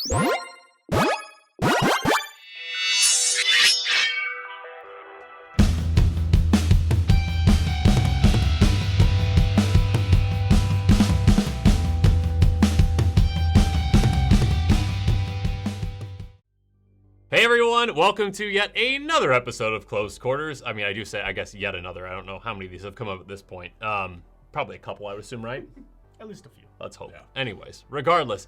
Hey everyone, welcome to yet another episode of Close Quarters. I mean, I guess yet another. I don't know how many of these have come up at this point. Probably a couple, I would assume, right? At least a few. Let's hope. Yeah. Anyways, regardless.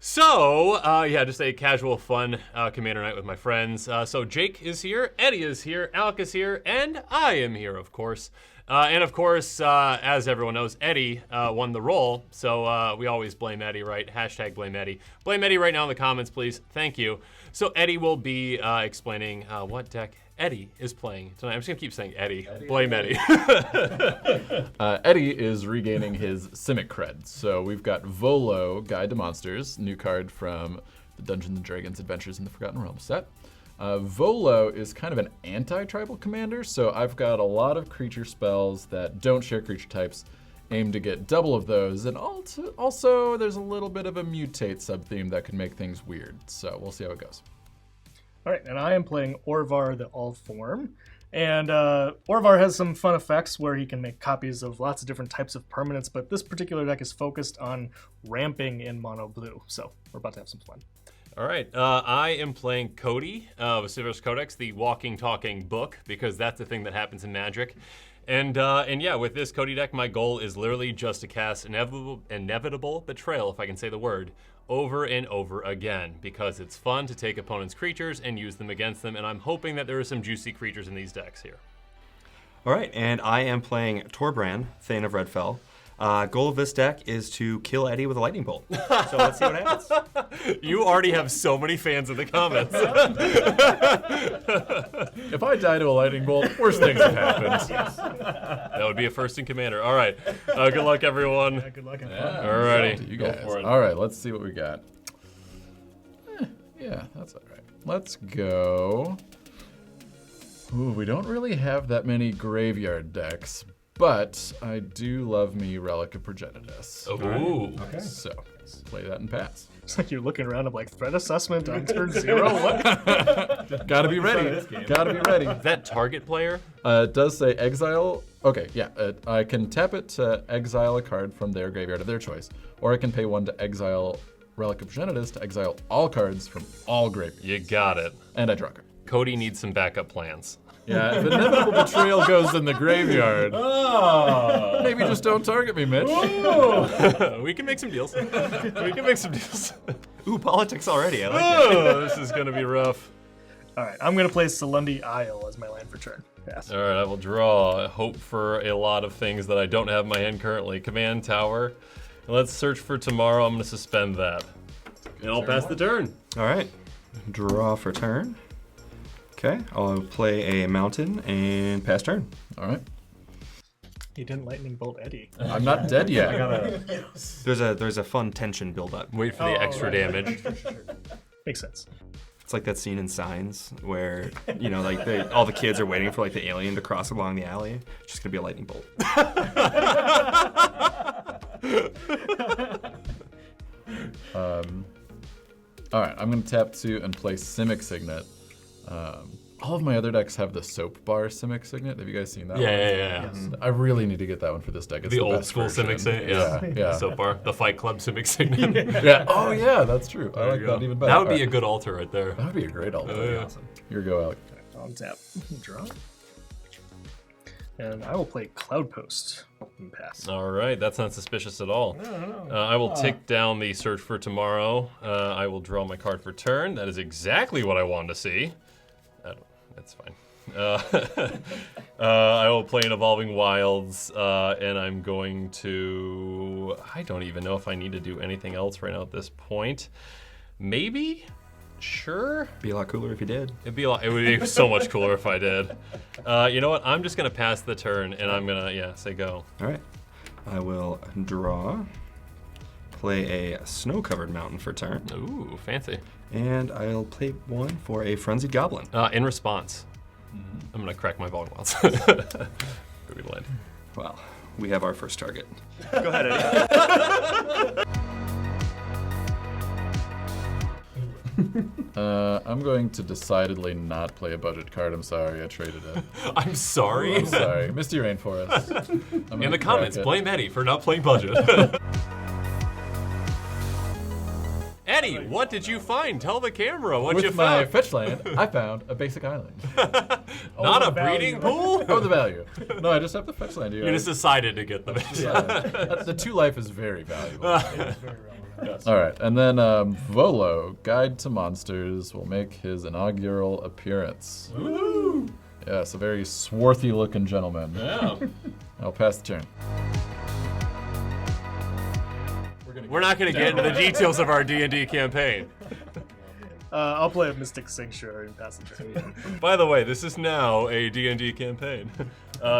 So, just a casual, fun Commander night with my friends. So Jake is here, Eddie is here, Alek is here, and I am here, of course. And of course, as everyone knows, Eddie won the role, so we always blame Eddie, right? Hashtag blame Eddie. Blame Eddie right now in the comments, please. Thank you. So Eddie will be explaining what deck Eddie is playing tonight. I'm just gonna keep saying Eddie. Blame Eddie. Eddie is regaining his Simic cred. So we've got Volo, Guide to Monsters, new card from the Dungeons & Dragons Adventures in the Forgotten Realms set. Volo is kind of an anti-tribal commander, so I've got a lot of creature spells that don't share creature types, aim to get double of those, and also there's a little bit of a mutate sub-theme that can make things weird, so we'll see how it goes. All right, and I am playing Orvar the All-Form, and Orvar has some fun effects where he can make copies of lots of different types of permanents, but this particular deck is focused on ramping in mono blue, so we're about to have some fun. All right, I am playing Codie with Civil's Codex, the walking, talking book, because that's the thing that happens in Magic. And yeah, with this Codie deck, my goal is literally just to cast Inevitable Betrayal, if I can say the word, over and over again, because it's fun to take opponents' creatures and use them against them, and I'm hoping that there are some juicy creatures in these decks here. All right, and I am playing Torbran, Thane of Redfell. Goal of this deck is to kill Eddie with a lightning bolt. So let's see what happens. You already have so many fans in the comments. If I die to a lightning bolt, worse things have happened. That would be a first in Commander. All right, good luck, everyone. Yeah, good luck. Alrighty, You go guys. for it. All right, let's see what we got. Yeah, that's all right. Let's go. Ooh, we don't really have that many graveyard decks, but I do love me Relic of Progenitus. Ooh. Okay. So, let's play that and pass. It's like you're looking around, I'm like, threat assessment on turn 0? What? Gotta be ready. Gotta be ready. Is that target player? It does say exile. Okay, yeah. I can tap it to exile a card from their graveyard of their choice, or I can pay 1 to exile Relic of Progenitus to exile all cards from all graveyards. You got it. And I draw a card. Codie needs some backup plans. Yeah, if Inevitable Betrayal goes in the graveyard, maybe just don't target me, Mitch. We can make some deals. We can make some deals. Ooh, politics already. I like it. Oh, this is gonna be rough. All right, I'm going to play Salundi Isle as my land for turn. Pass. All right, I will draw. Hope for a lot of things that I don't have in my hand currently. Command Tower. And let's search for tomorrow. I'm gonna suspend that. And I'll pass the turn. All right, draw for turn. Okay, I'll play a mountain and pass turn. All right. He didn't lightning bolt Eddie. I'm not dead yet. There's a fun tension buildup. Wait for the extra damage. Makes sense. It's like that scene in Signs where, you know, like all the kids are waiting for like the alien to cross along the alley. It's just gonna be a lightning bolt. All right, I'm going to tap 2 and play Simic Signet. All of my other decks have the Soap Bar Simic Signet. Have you guys seen that one? Yeah. I really need to get that one for this deck. It's The old best school version. Simic Signet. Yeah. So far, the Fight Club Simic Signet. Yeah. Oh, yeah, that's true. I There like you go. that even better. That would be All a right. good altar right there. That would be a great alt. Yeah. Awesome. Here we go, Alek. On tap. Draw. And I will play Cloud Post and pass. All right, that's not suspicious at all. I will tick down the search for tomorrow. I will draw my card for turn. That is exactly what I wanted to see. That's fine. I will play an Evolving Wilds, and I'm going to... I don't even know if I need to do anything else right now at this point. Maybe? Sure. Be a lot cooler if you did. It would be so much cooler if I did. You know what? I'm just gonna pass the turn, and I'm gonna say go. All right, I will draw, play a snow-covered mountain for turn, Ooh, fancy. and I'll play 1 for a frenzied goblin. In response, I'm gonna crack my Evolving Wilds. Go get land. Well, we have our first target. Go ahead, Eddie. I'm going to decidedly not play a budget card. I'm sorry, I traded it. I'm sorry. I'm sorry. Misty Rainforest. In the comments, blame Eddie for not playing budget. Eddie, what did you find? Tell the camera what you With my found. fetch land, I found a basic island. Not a the value. breeding pool? Oh, the value. No, I just have the fetch land here. You just decided to get them. Yeah. The 2 life is very valuable. It's very relevant. All right, and then Volo, Guide to Monsters, will make his inaugural appearance. Woo! Yes, a very swarthy-looking gentleman. Yeah. I'll pass the turn. We're not going to get into the details of our D&D campaign. I'll play a Mystic Sanctuary and pass the turn. By the way, this is now a D&D campaign.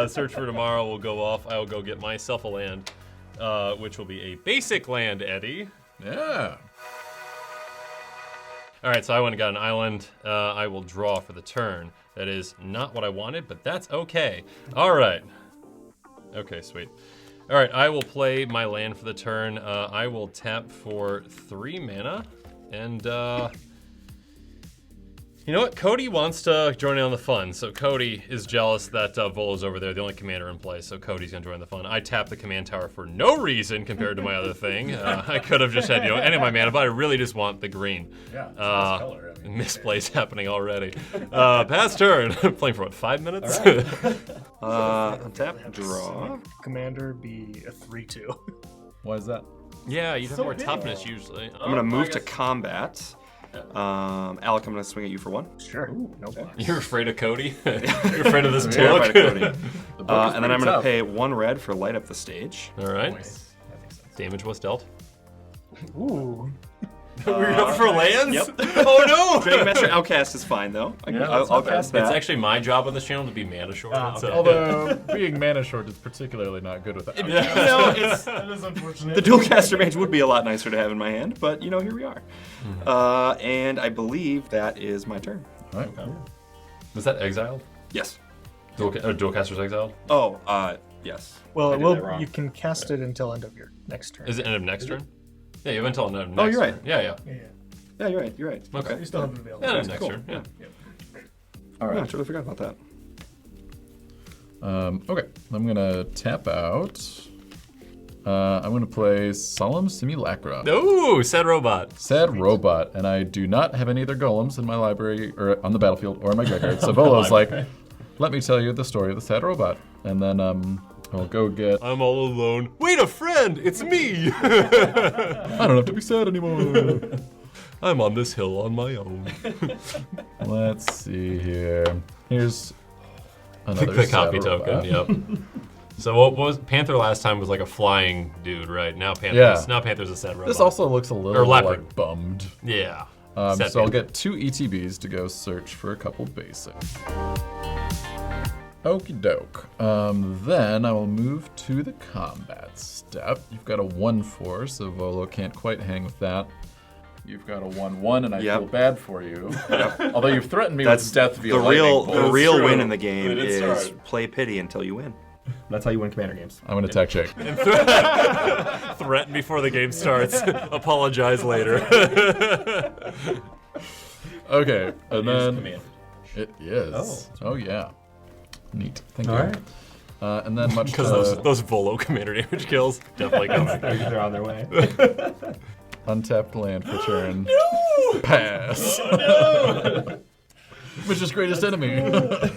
Search for Tomorrow will go off. I will go get myself a land, which will be a basic land, Eddie. Yeah. All right, so I went and got an island. I will draw for the turn. That is not what I wanted, but that's okay. All right. Okay, sweet. All right, I will play my land for the turn. I will tap for 3 mana, and you know what? Codie wants to join in on the fun. So Codie is jealous that Volo's over there, the only commander in play, so Codie's gonna join the fun. I tap the command tower for no reason compared to my other thing. I could have just had, any of my mana, but I really just want the green. Yeah, it's a nice color. I mean. Misplays happening already. Pass turn. Playing for what, 5 minutes? Untap, draw. Commander be a 3/2. Why is that? Yeah, you'd have So more big. toughness usually. I'm gonna move to combat. Alek, I'm gonna swing at you for 1. Sure. No block. You're afraid of Codie? You're afraid of this Terrified book? of Codie. The book is And then I'm pretty gonna tough. pay 1 red for light up the stage. All right. Nice. That makes sense. Damage was dealt. Ooh. We're up for lands? Yep. Oh no! Drake Master Outcast is fine though. I'll cast that. It's actually my job on this channel to be mana short. So. Although being mana short is particularly not good with that. it's That is unfortunate. the dual caster mage would be a lot nicer to have in my hand, but here we are. And I believe that is my turn. All right. Was that exiled? Yes. Dual caster's exiled? Oh, yes. Well, I it did will. that wrong. You can cast it until end of your next turn. Is it end of next turn? Yeah, you have until end of next Oh, you're right. turn. Yeah. Yeah. Yeah, you're right. You're right. Okay. You still have it available. Yeah, end of next cool. turn. Yeah. All right. I totally forgot about that. Okay, I'm gonna tap out. I'm gonna play Solemn Simulacra. Ooh, said robot. Sad robot, and I do not have any other golems in my library or on the battlefield or in my graveyard. So Volo's like, let me tell you the story of the sad robot, and then I'll go get. I'm all alone. Wait, a friend! It's me! I don't have to be sad anymore. I'm on this hill on my own. Let's see here. Here's another The sad copy robot. token, yep. So what was Panther last time was like a flying dude, right? Now Panther's a sad robot. This also looks a little Or leopard. like bummed. Yeah. So Sad I'll Panther. get 2 ETBs to go search for a couple basics. Okie doke. Then I will move to the combat step. You've got a 1/4, so Volo can't quite hang with that. You've got a 1/1, and I Yep. feel bad for you. Although you've threatened me That's with death via the real lightning bolt. real true. win in the game It is start. play pity until you win. That's how you win commander games. I'm gonna attack Jake. Threaten before the game starts. Apologize later. Okay, and then it is. Oh yeah. Neat. Thank you. All right. And then much Because to those Volo commander damage kills definitely coming. They're on their way. untapped land for turn. Pass. Mitch's greatest enemy.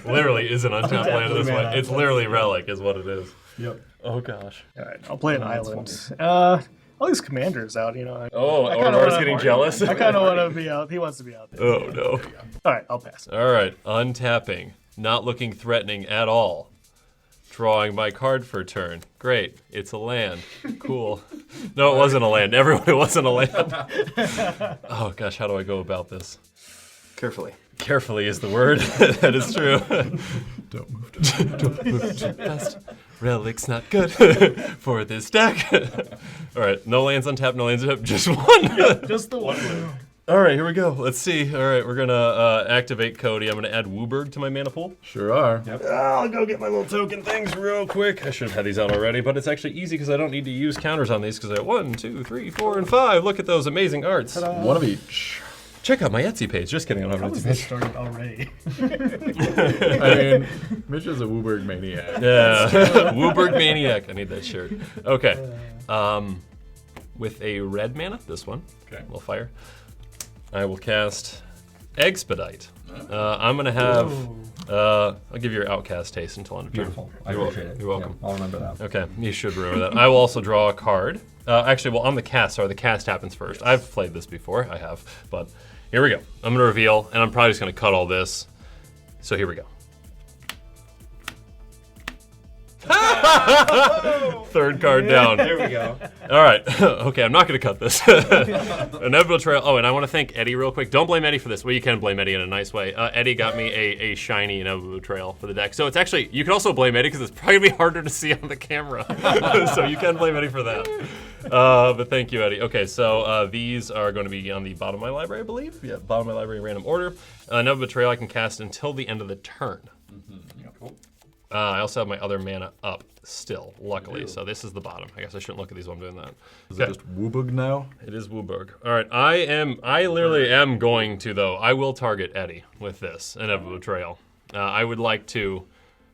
Literally is an untapped land at this point. It's literally relic is what it is. Yep. Oh gosh. All right, I'll play an island. All these commanders out, Oh, I kinda Orvar's wanna- getting jealous. I kind of want to be out. He wants to be out there. Oh no. All right, I'll pass. All right, untapping, not looking threatening at all. Drawing my card for turn. Great, it's a land. Cool. No, it wasn't a land. Everyone, it wasn't a land. Oh gosh, how do I go about this? Carefully. Carefully is the word. That is true. Don't move. Don't move too fast. Relic's not good for this deck. All right, no lands untapped, no lands untapped, just one. Just the one. All right, here we go. Let's see. All right, we're gonna activate Codie. I'm gonna add Wooburg to my mana pool. Sure are. I'll go get my little token things real quick. I should have had these out already, but it's actually easy because I don't need to use counters on these because I have 1, 2, 3, 4, and 5. Look at those amazing arts. One of each. Check out my Etsy page. Just kidding, I don't How have an is Etsy this page. started already? I mean, Mitch is a Wooburg maniac. Yeah, Wooburg Maniac. I need that shirt. Okay. With a red mana, this one. Okay. We'll fire. I will cast Expedite. I'm gonna have. I'll give you your outcast taste until end of turn. Beautiful. I You're appreciate it. You're welcome. Yeah, I'll remember that. Okay, you should remember that. I will also draw a card. Actually, well, on the cast, sorry, the cast happens first. I've played this before, I have, but here we go. I'm gonna reveal, and I'm probably just gonna cut all this. So here we go. Third card down. There we go. All right. Okay, I'm not going to cut this. Inevitable Trail. Oh, and I want to thank Eddie real quick. Don't blame Eddie for this. Well, you can blame Eddie in a nice way. Eddie got me a shiny Inevitable Trail for the deck. So it's actually, you can also blame Eddie because it's probably going to be harder to see on the camera. So you can blame Eddie for that. But thank you, Eddie. Okay, so these are going to be on the bottom of my library, I believe. Yeah, bottom of my library in random order. Inevitable Trail I can cast until the end of the turn. Cool. I also have my other mana up still, luckily. So this is the bottom. I guess I shouldn't look at these while I'm doing that. Is it just Wooburg now? It is Wooburg. All right, I literally am going to, though, I will target Eddie with this Inevitable Trail. I would like to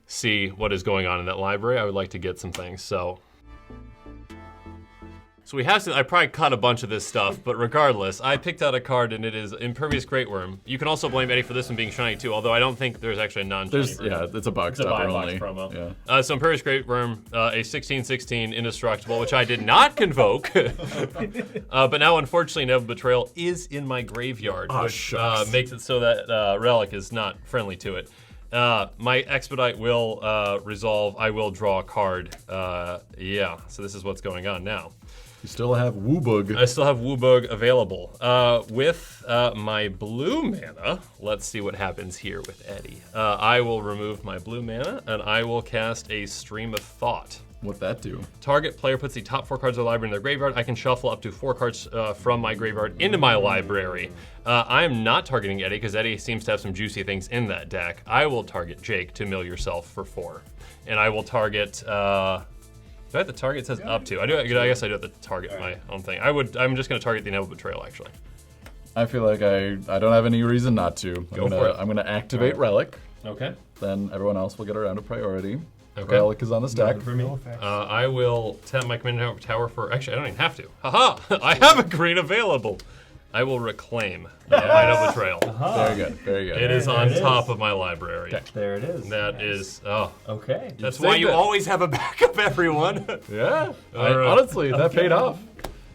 see what is going on in that library. I would like to get some things, so we have to, I probably cut a bunch of this stuff, but regardless, I picked out a card and it is Impervious Great Worm. You can also blame Eddie for this one being shiny too, although I don't think there's actually a non-shiny version. Yeah, it's a box It's a buy topper box only. promo. Yeah. So Impervious Great Worm, a 16/16 indestructible, which I did not convoke. But now, unfortunately, Inevitable Betrayal is in my graveyard, which shucks. makes it so that Relic is not friendly to it. My Expedite will resolve. I will draw a card. Yeah, so this is what's going on now. You still have Wooburg. I still have Wooburg available. With my blue mana, let's see what happens here with Eddie. I will remove my blue mana, and I will cast a Stream of Thought. What'd that do? Target player puts the top 4 cards of the library in their graveyard. I can shuffle up to 4 cards from my graveyard into my library. I am not targeting Eddie, because Eddie seems to have some juicy things in that deck. I will target Jake to mill yourself for 4. And I will target... do I have the target? It says up to. I guess I do have to target my own thing. I'm just going to target the Inevitable Betrayal, actually. I feel like I don't have any reason not to. Go for it. I'm gonna activate Relic. Okay. Then everyone else will get a round of priority. Okay. Relic is on the stack. For me. I will tap my command tower for... Actually, I don't even have to. Haha! I have a green available. I will reclaim my Inevitable Betrayal. Very good. Very good. It is There on it top is. of my library. There it is. That is... Oh. Okay. That's saved why you it. always have a backup, everyone. Yeah. All right. Honestly, that paid off.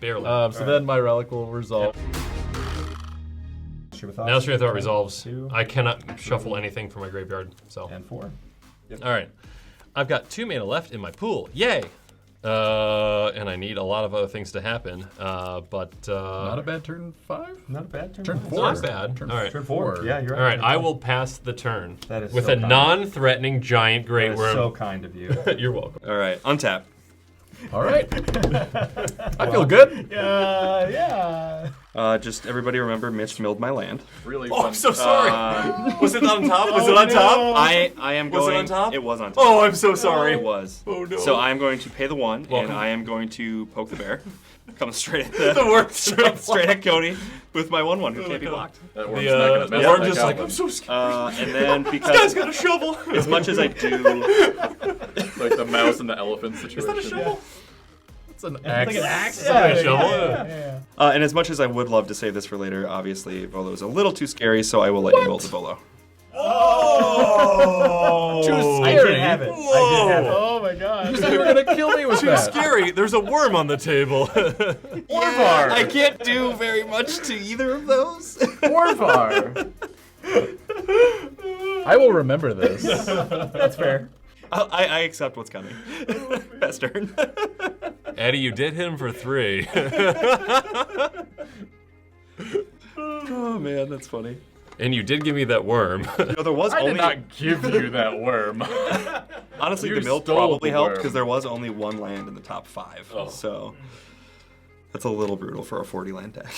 Barely. So then my Relic will resolve. Stream of Thought. Now Stream of Thought resolves. 2 I cannot shuffle anything from my graveyard, so. and 4. All right. I've got 2 mana left in my pool. Yay! And I need a lot of other things to happen, but... Not a bad turn 5? Not a bad turn. Turn It's 4. not bad. Turn All right. Turn 4. Yeah, you're right. All right, I will pass the turn That is with so a kind. non-threatening giant That great is worm. so kind of you. You're welcome. All right, untap. All right. I feel good. Yeah. Just everybody remember Mitch milled my land. Really Oh, I'm so sorry. Was it on top? Was Oh, it on top? no. I am Was it going. on top? It was on top. Oh, I'm so sorry. It was. Oh, no. So I am going to pay the 1, Welcome. and I am going to poke the bear. Come straight at The worst. straight at Codie with my 1/1 who can't be blocked. That The, worm's not gonna mess worm with just that like, goblin. I'm so scared. And then This guy's because got a shovel. as much as I do, Like the mouse and the elephant situation. Is that a shovel? It's an axe. Like an axe? Yeah, a shovel. Yeah. and as much as I would love to save this for later, obviously Volo is a little too scary, so I will let you build the Volo. Oh! Too I scary. did have it. I Whoa. did have it. Oh my god. You said you were gonna kill me with Too that. scary. There's a worm on the table. Orvar. I can't do very much to either of those. Orvar. I will remember this. That's fair. I accept what's coming. Best turn. Eddie, you did hit him for 3. Oh man, that's funny. And you did give me that worm. No, there was I only did not give you that worm. honestly You the mill stole probably the helped worm. because there was only 1 land in the top 5. Oh. So that's a little brutal for a 40 land deck.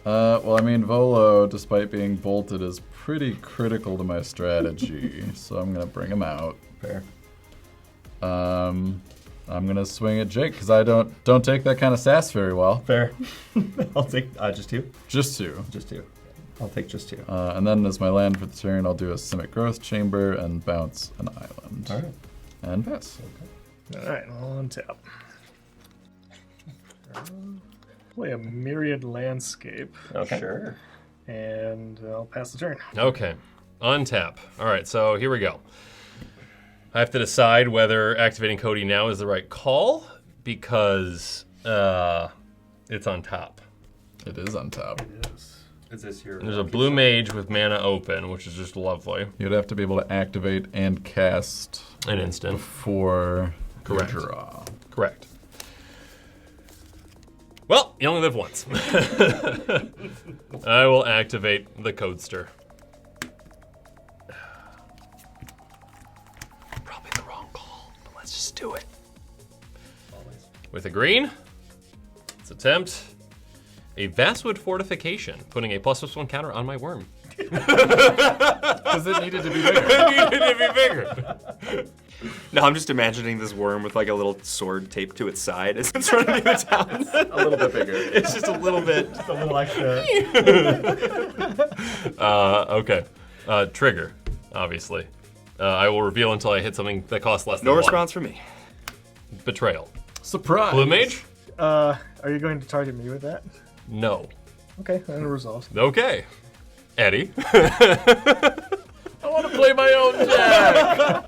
Well, I mean, Volo, despite being bolted, is pretty critical to my strategy, so I'm gonna bring him out. Fair. I'm gonna swing at Jake because I don't take that kind of sass very well. Fair. I'll take just 2. Just 2. Just 2. I'll take just 2. And then as my land for the turn, I'll do a Simic Growth Chamber and bounce an island. All right. And pass. All right, I'll untap. Play a Myriad Landscape, Okay. Sure. and I'll pass the turn. Okay, untap. All right, so here we go. I have to decide whether activating Codie now is the right call because it's on top. It is on top. Is this your? There's a blue mage with mana open, which is just lovely. You'd have to be able to activate and cast An instant. before Correct. your draw. Correct. Well, you only live once. I will activate the Codester. Probably the wrong call, but let's just do it. Always. With a green, let's attempt a Vastwood Fortification, putting a +1 counter on my worm. Because it needed to be bigger. It needed to be bigger. No, I'm just imagining this worm with like a little sword taped to its side as it's running through the town. A little bit bigger. It's just a little bit. Just a little extra. Okay. Trigger, obviously. I will reveal until I hit something that costs less than No 1. response from me. Betrayal. Surprise. Blue mage? Are you going to target me with that? No. Okay, then resolved. Okay. Eddie. I want to play my own deck.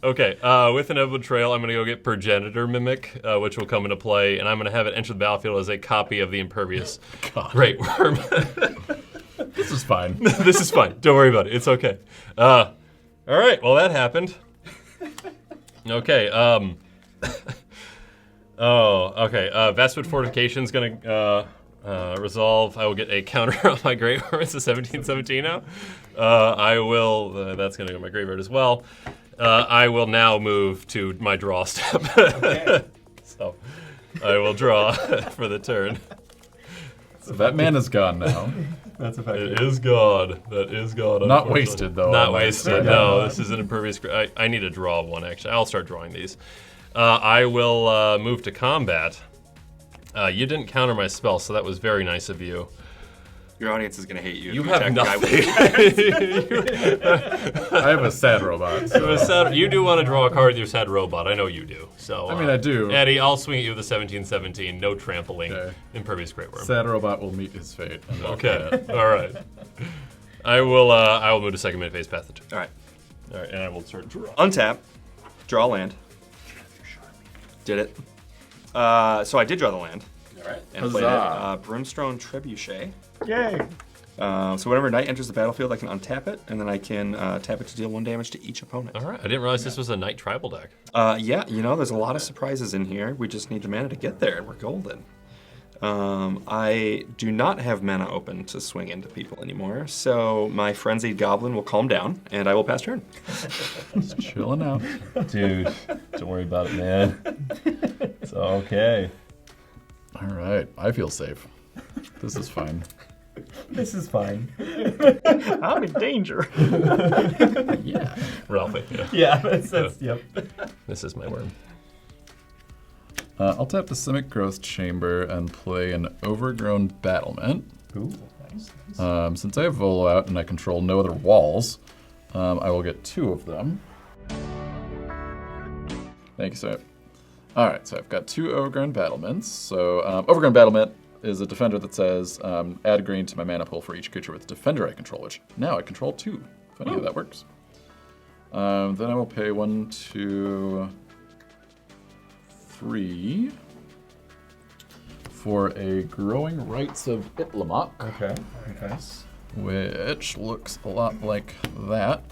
Okay, with an betrayal, I'm going to go get Progenitor Mimic, which will come into play, and I'm going to have it enter the battlefield as a copy of the Impervious Great Worm. This is fine. This is fine. Don't worry about it. It's okay. All right, well, that happened. Okay, okay. Vastwood Fortification's going to resolve. I will get a counter on my Great Worm. It's a 17/17 now. I will, that's going to go to my graveyard as well. I will now move to my draw step. Okay. So I will draw for the turn. So that mana's gone now. That's effective. It is gone. That is gone. Not unfortunately. wasted, though. Not I might wasted. say. No, this is an impervious. I need to draw one, actually. I'll start drawing these. I will move to combat. You didn't counter my spell, so that was very nice of you. Your audience is gonna hate you. if You you have attack the guy nothing. I have a sad robot. So. You do want to draw a card with your sad robot. I know you do. So I mean, I do. Eddie, I'll swing at you with the 17/17. No trampling. Okay. Impervious Great Worm. Sad robot will meet his fate. And Okay. All right. I will move to second minute phase past the turn. All right. All right, and I will start draw. Untap. Draw land. Did it. So I did draw the land. All right. And played Huzzah. it. Brimstone Trebuchet. Yay! So whenever Knight enters the battlefield, I can untap it, and then I can tap it to deal 1 damage to each opponent. All right. I didn't realize this was a Knight tribal deck. Yeah, you know, there's a lot of surprises in here. We just need the mana to get there, and we're golden. I do not have mana open to swing into people anymore, so my Frenzied Goblin will calm down, and I will pass turn. Just chilling out. Dude, don't worry about it, man. It's okay. All right. I feel safe. This is fine. This is fine. I'm in danger. Yeah. Ralphie. Yeah. Yeah, that's yep. This is my worm. I'll tap the Simic Growth Chamber and play an Overgrown Battlement. Ooh, nice. Since I have Volo out and I control no other walls, I will get 2 of them. Thank you, sir. All right, so I've got 2 Overgrown Battlements. So Overgrown Battlement is a defender that says add green to my mana pool for each creature with defender I control, which now I control 2. Funny how that works. Then I will pay 1, 2, 3 for a Growing Rights of Itlamok, Okay. Okay. which looks a lot like that.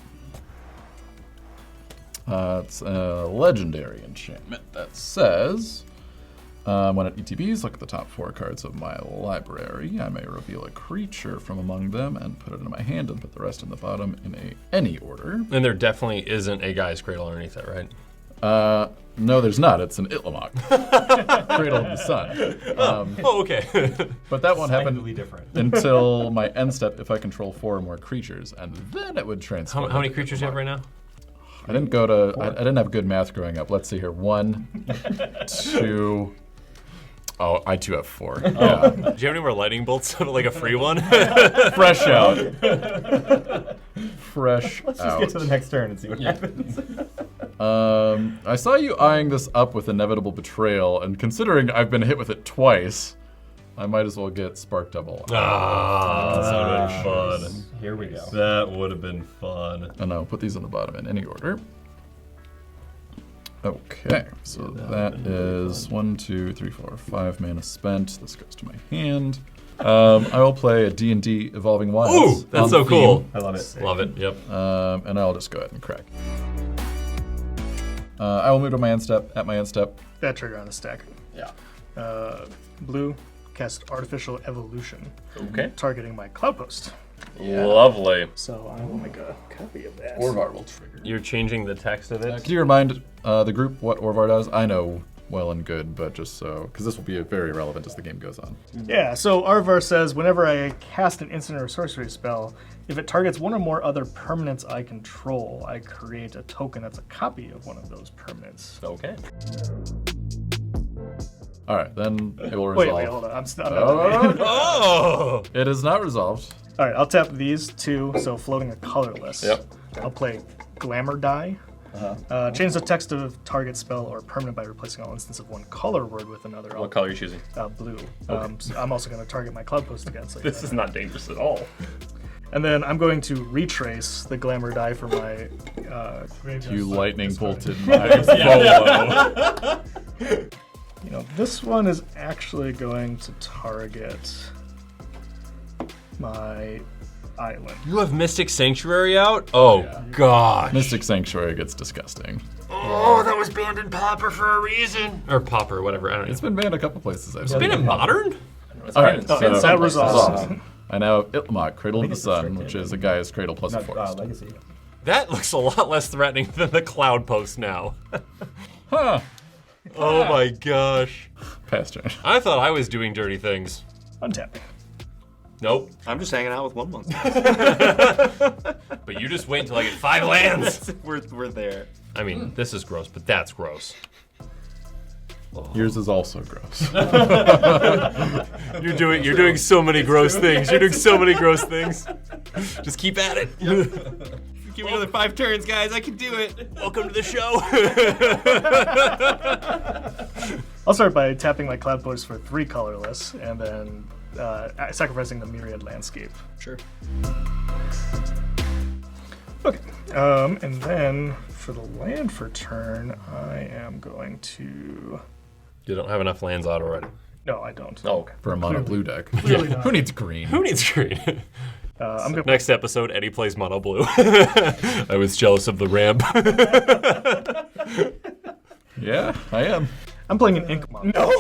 It's a legendary enchantment that says, when it ETBs, look at the top 4 cards of my library. I may reveal a creature from among them and put it in my hand and put the rest in the bottom in any order. And there definitely isn't a guy's cradle underneath that, right? No, there's not. It's an Itlamok. Cradle of the Sun. Oh, okay. But that won't happen Slightly different. until my end step if I control 4 or more creatures, and then it would transform. How many into creatures do you have right now? I didn't go to. I didn't have good math growing up. Let's see here. 1, 2. Oh, I too have 4. Yeah. Do you have any more lightning bolts? Like a free one? Fresh out. Fresh Let's just out. get to the next turn and see what happens. I saw you eyeing this up with inevitable betrayal, and considering I've been hit with it twice, I might as well get spark double. Ah, that would have been fun. Here we go. That would have been fun. And I'll put these on the bottom in any order. Okay, so that is 1, 2, 3, 4, 5 mana spent. This goes to my hand. I will play a D&D Evolving Wilds. Ooh, that's on so theme. cool. I love it. Love it, yep. And I'll just go ahead and crack. I will move to my end step. At my end step. That trigger on the stack. Yeah. Blue, cast Artificial Evolution, Okay. targeting my Cloud Post. Lovely. So I will make a copy of that. Orvar will trigger. You're changing the text of it? Can you remind the group what Orvar does? I know well and good, but just so, because this will be very relevant as the game goes on. Yeah, so Orvar says, whenever I cast an instant or sorcery spell, if it targets one or more other permanents I control, I create a token that's a copy of one of those permanents. Okay. All right, then it will resolve. Wait, hold on. I'm not done. Oh! It is not resolved. All right, I'll tap these two, so floating a colorless. Yep. I'll play Glamour Die. Change the text of target spell or permanent by replacing all instance of one color word with another. What color are you choosing? Blue. So I'm also going to target my Cloud Post again. So This is not dangerous at all. And then I'm going to retrace the Glamour Die for my graveyard. You lightning bolted my Volo. You know, this one is actually going to target my island. You have Mystic Sanctuary out? Oh, gosh. Mystic Sanctuary gets disgusting. Oh, that was banned in Pauper for a reason. Or Pauper, whatever, I don't know. It's been banned a couple places, I've It's seen. been in Modern? All right, so that resolves. resolved. I now have Ilmok, Cradle of the it's Sun, restricted. which is a Gaia's Cradle plus a Not forest. Legacy. That looks a lot less threatening than the Cloud Post now. Huh. Oh my gosh. Pass turn. I thought I was doing dirty things. Untapping. Nope. I'm just hanging out with one month. But you just wait until I get 5 lands. we're there. I mean, this is gross, but that's gross. Yours is also gross. You're doing so many gross things. You're doing so many gross things. Just keep at it. Give me another 5 turns, guys. I can do it. Welcome to the show. I'll start by tapping my Cloud Post for 3 colorless, and then sacrificing the Myriad Landscape. Sure. Okay. And then for the land for turn, I am going to. You don't have enough lands out already. No, I don't. Oh, okay. For a mono blue deck. Clearly not. Who needs green? Who needs green? I'm gonna Next episode, Eddie plays mono blue. I was jealous of the ramp. Yeah, I am. I'm playing an Ink Moth. No,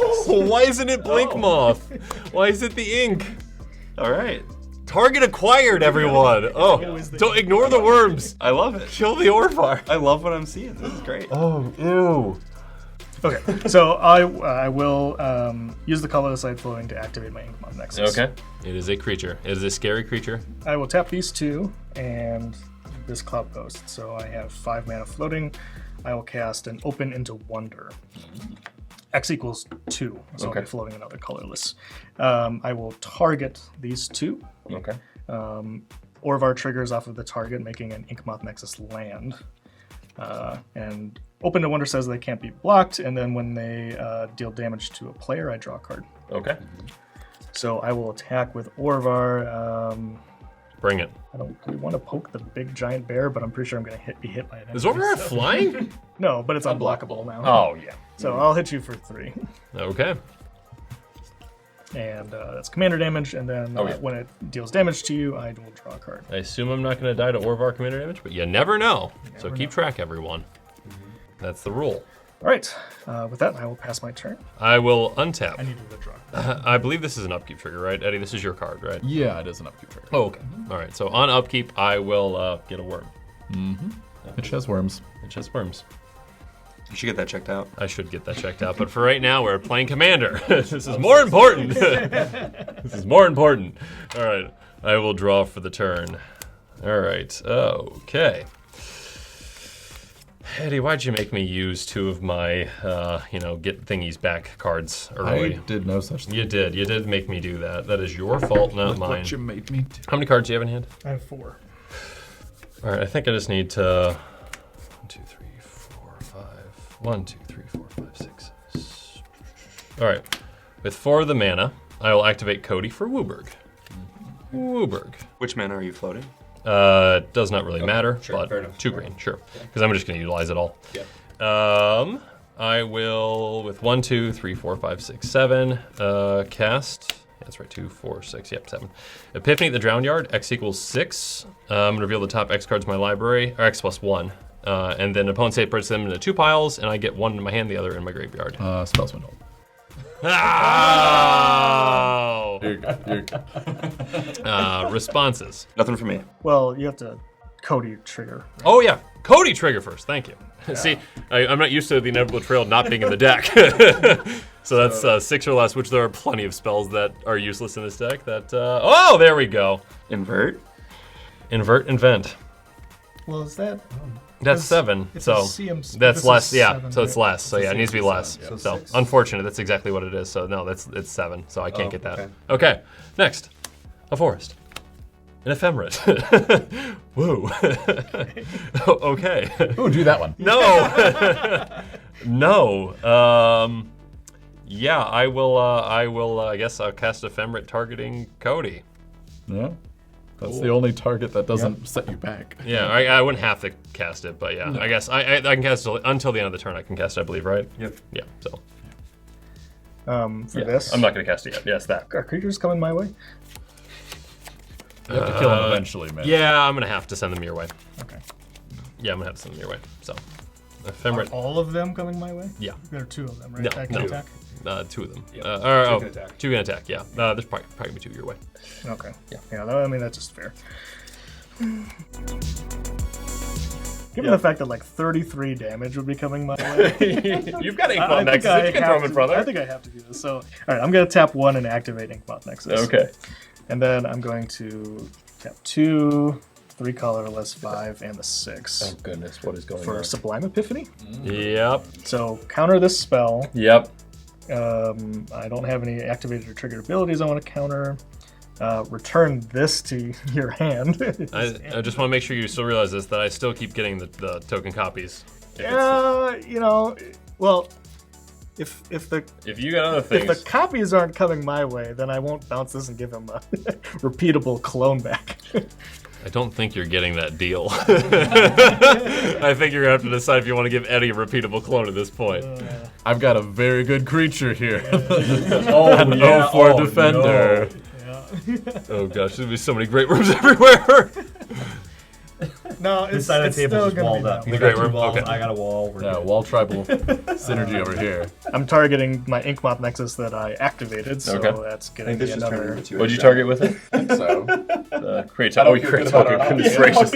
why isn't it Blink Moth? Why is it the ink? All right. Target acquired, everyone. Oh, don't ignore the worms. I love it. Kill the Orvar. I love what I'm seeing. This is great. Oh, ew. Okay, so I will use the colorless side floating to activate my Ink Moth Nexus. Okay. It is a creature. It is a scary creature. I will tap these 2 and this Cloud Post. So I have 5 mana floating. I will cast an Open into Wonder. X equals 2, so I'll be floating another colorless. I will target these 2. Okay. Orvar triggers off of the target, making an Inkmoth Nexus land. And Open to Wonder says they can't be blocked, and then when they deal damage to a player, I draw a card. Okay. So I will attack with Orvar. Bring it. I don't really want to poke the big giant bear, but I'm pretty sure I'm going to be hit by it. Is Orvar flying? No, but it's unblockable now. Oh, yeah. So I'll hit you for 3. Okay. And that's commander damage, and then when it deals damage to you, I will draw a card. I assume I'm not going to die to Orvar commander damage, but you never know. So keep track, everyone. That's the rule. All right, with that, I will pass my turn. I will untap. I need to withdraw. I believe this is an upkeep trigger, right? Eddie, this is your card, right? Yeah, it is an upkeep trigger. Oh, okay. All right, so on upkeep, I will get a worm. It has worms. It just worms. You should get that checked out. I should get that checked out, but for right now, we're playing Commander. This is more important. This is more important. All right, I will draw for the turn. All right, okay. Eddie, why'd you make me use 2 of my, get thingies back cards early? I did no such thing. You did. You did make me do that. That is your fault, not Look mine. what you made me do. How many cards do you have in hand? I have 4. All right, I think I just need to 1, 2, 3, 4, 5. 1, 2, 3, 4, 5, 6. All right, with 4 of the mana, I will activate Codie for Wooburg. Wooburg. Which mana are you floating? Does not really matter, sure, fair but enough. 2 green, sure. Because I'm just going to utilize it all. Yeah. I will, with 1, 2, 3, 4, 5, 6, 7, cast. That's right, 2, 4, 6, yep, 7. Epiphany at the Drowned Yard, X equals 6. I'm going to reveal the top X cards in my library, or X plus 1. And then opponent save puts them into 2 piles, and I get 1 in my hand, the other in my graveyard. Spell Swindle. Oh! You're good. You're good. Responses. Nothing for me. Well, you have to Codie trigger. Oh yeah, Codie trigger first. Thank you. See, I'm not used to the inevitable trail not being in the deck. so that's 6 or less, which there are plenty of spells that are useless in this deck. That oh, there we go. Invert. Invert, invent. Well, is that? That's It's- 7. it's So a CMC that's this less. is Yeah. 7, So it's right? less. So yeah, it needs to be less. So So 6. unfortunate. That's exactly what it is. So no, it's 7. So I can't Oh, get that. okay. Okay. Next, a forest. An ephemerate. Woo. Okay. Ooh, do that one. No. No. Yeah, I will. I guess I'll cast Ephemerate targeting Codie. Yeah. That's the only target that doesn't set you back. Yeah, I wouldn't have to cast it, but yeah, I guess I can cast it until the end of the turn. I can cast it, I believe, right? Yep. Yeah. So For this, I'm not gonna cast it yet. Yes, that. Are creatures coming my way? You have to kill him eventually, man. Yeah, I'm gonna have to send them your way. Okay. Yeah, I'm gonna have to send them your way. So, Are Ephemerate. all of them coming my way? Yeah. There are 2 of them, right? No, That no. can attack. 2 of them. Yeah, Or, 2 can attack. 2 can attack. Yeah. There's probably gonna be 2 your way. Okay. Yeah. Yeah. I mean, that's just fair. Given the fact that like 33 damage would be coming my way, You've got I think I think I have to do this. So, all right, I'm gonna tap 1 and activate Inkmoth Nexus. Okay. And then I'm going to tap 2, 3 colorless, 5, and the 6 Oh goodness, what is going for on? Sublime Epiphany. Yep. So counter this spell. Yep. I don't have any activated or triggered abilities I want to counter. Return this to your hand. I just want to make sure you still realize this, that I still keep getting the token copies. Well, if the If you got other if the things, copies aren't coming my way, then I won't bounce this and give him a repeatable clone back. I don't think you're getting that deal. I think you're gonna have to decide if you want to give Eddie a repeatable clone at this point. I've got a very good creature here. Oh, An 0-4 defender. Oh gosh, there's gonna be so many great rooms everywhere. No, This it's, side of it's the still table's gonna walled be up. that He's way. Great got 2 room, walls, okay. I got a wall. We're Yeah, good. wall tribal synergy over here. I'm targeting my Inkmoth Nexus that I activated, so Okay. that's I getting think me this just turned another. into What'd you target with it? So, Create token. Oh, you create token. Goodness gracious.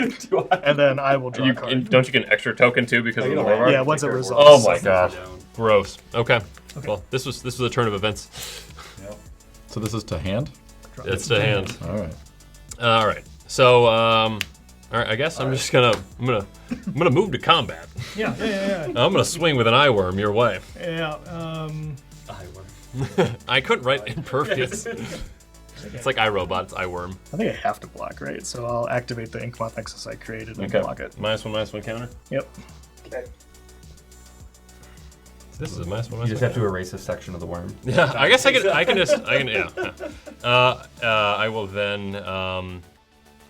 And then I will draw a You, card. don't you get an extra token too because of the Orvar? Yeah, once it Oh resolves. my gosh, gross. Okay. Well, this was a turn of events. so this is to hand? It's to hand. All right. All right. So, all right. I guess I'm just gonna move to combat. Yeah. I'm gonna swing with an eye worm your way. Yeah. I couldn't write impervious. It's like iRobot. It's eye worm. I think I have to block, right? So I'll activate the Inkmoth Nexus I created and block it. -1/-1 counter. Yep. This is a -1/-1. You just have to erase a section of the worm. Yeah. I guess I can. Yeah. I will then.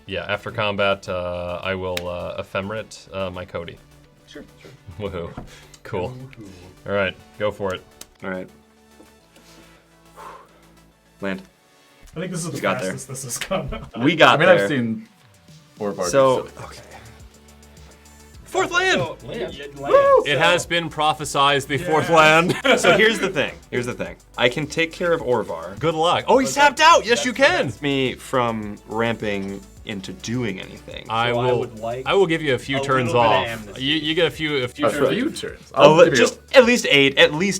After combat, I will ephemerate my Codie. Sure. Woohoo. Cool. All right. Go for it. All right. Land. I think this is the got there. fastest this has gone. We got I mean, there. I've seen Orvar. So, Fourth land. Woo! It has been prophesized the fourth land. so here's the thing. Here's the thing. I can take care of Orvar. Good luck. Oh, he's tapped out. Yes, you can. Me from ramping into doing anything. I So I will. would like I will give you a few a turns little bit of off. amnesty. You get a few A turns. few turns. Oh, I'll give you just at least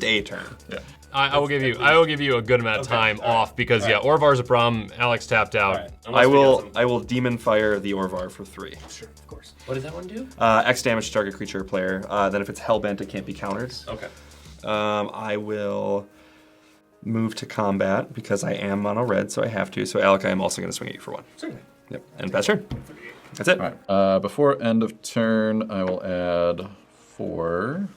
a turn. Yeah. I will give you a good amount of time off because Orvar's a problem. Alek's tapped out. I will demon fire the Orvar for 3. Sure, of course. What does that one do? X damage to target creature or player. Then if it's hellbent, it can't be countered. Okay. I will move to combat because I am mono red, so I have to. So Alek, I am also going to swing at you for 1. Certainly. Yep. And best turn. That's it. All right. Before end of turn, I will add 4,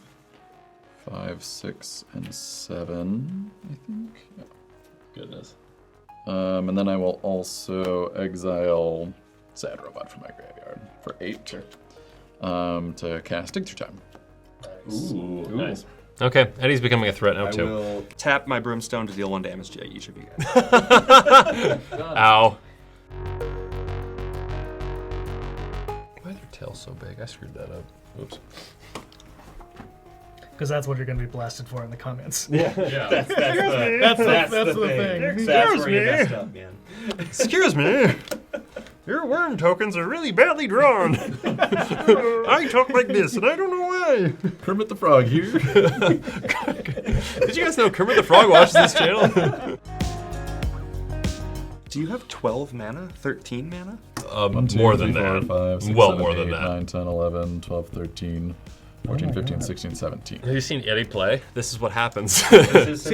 5, 6, and 7. I think. Yeah. Goodness. And then I will also exile Sad Robot from my graveyard for 8. Sure. To cast Dig Through Time. Ooh, nice. Okay, Eddie's becoming a threat now I too. will tap my brimstone to deal 1 damage to each of you guys. Ow. Why are their tails so big? I screwed that up. Oops. Because that's what you're going to be blasted for in the comments. Yeah. That's the thing. That's where you messed up, man. Excuse me. Your worm tokens are really badly drawn. I talk like this, and I don't know why. Kermit the Frog here. Did you guys know Kermit the Frog watches this channel? Do you have 12 mana? 13 mana? 1, 2, More 3, than 4, that. 5, 6, Well, 7, more 8, than that. 9, 10, 11, 12, 13, 14, 15, 16, 17. Have you seen Eddie play? This is what happens. See,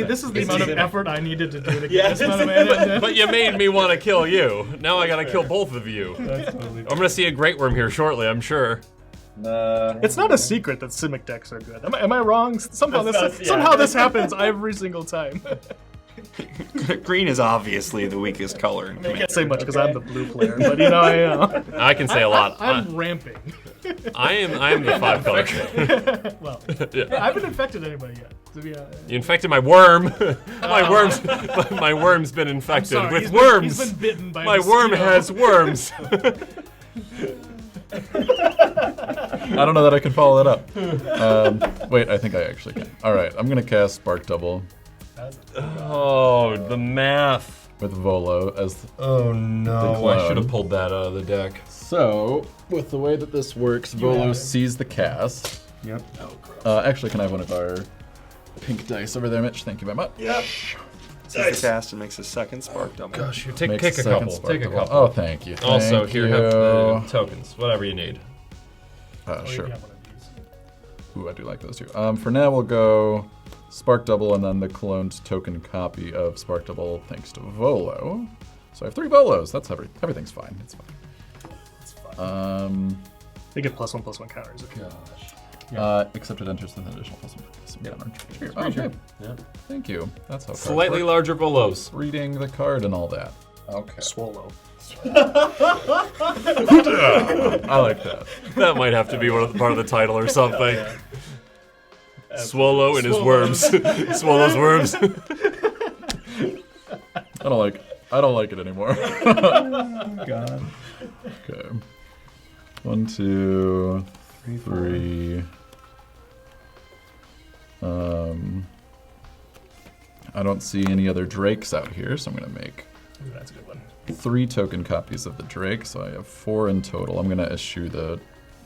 this is the amount of effort I needed to do to get this amount of mana. But you made me want to kill you. Now I gotta kill both of you. I'm gonna see a Great Worm here shortly, I'm sure. It's not a secret that Simic decks are good. Am I wrong? Somehow this happens every single time. Green is obviously the weakest color. I can't say much because I'm the blue player, but you know, I can say a lot. I'm ramping. I am the 5 color. Well, I haven't infected anybody yet. To be honest. You infected my worm. My worm's been infected Sorry, with he's worms. Been bitten by a My worm mosquito. has worms. I don't know that I can follow that up. Wait, I think I actually can. All right, I'm gonna cast Spark Double Oh, the math. with Volo as. Oh no, clone. I should have pulled that out of the deck. So, with the way that this works, Volo sees the cast. Yep. Actually, can I have one of our pink dice over there, Mitch? Thank you very much. Yep. Sees the cast and makes a second spark double. Gosh, you Makes take a second couple. Spark Take a Double. couple. Oh, thank you. Also, Thank here you. have the tokens, whatever you need. Sure. You have one of these. Ooh, I do like those two. For now, we'll go Spark Double and then the cloned token copy of Spark Double thanks to Volo. So I have 3 Volos. That's everything's fine. It's fine. It's fine. They get +1/+1 counters. Okay. Except it enters with an additional +1/+1 counter. Sure. Pretty Okay. sure. Yeah. Thank you. That's how cards Slightly work. larger Volos. Reading the card and all that. Okay. Swallow. I like that. That might have to be part of the title or something. Swallow and his worms. Swallow's worms. I don't like it anymore. God. Okay. 1, 2, 3. I don't see any other Drakes out here, so I'm gonna make Ooh, that's a good one. 3 token copies of the Drake, so I have 4 in total. I'm gonna issue the.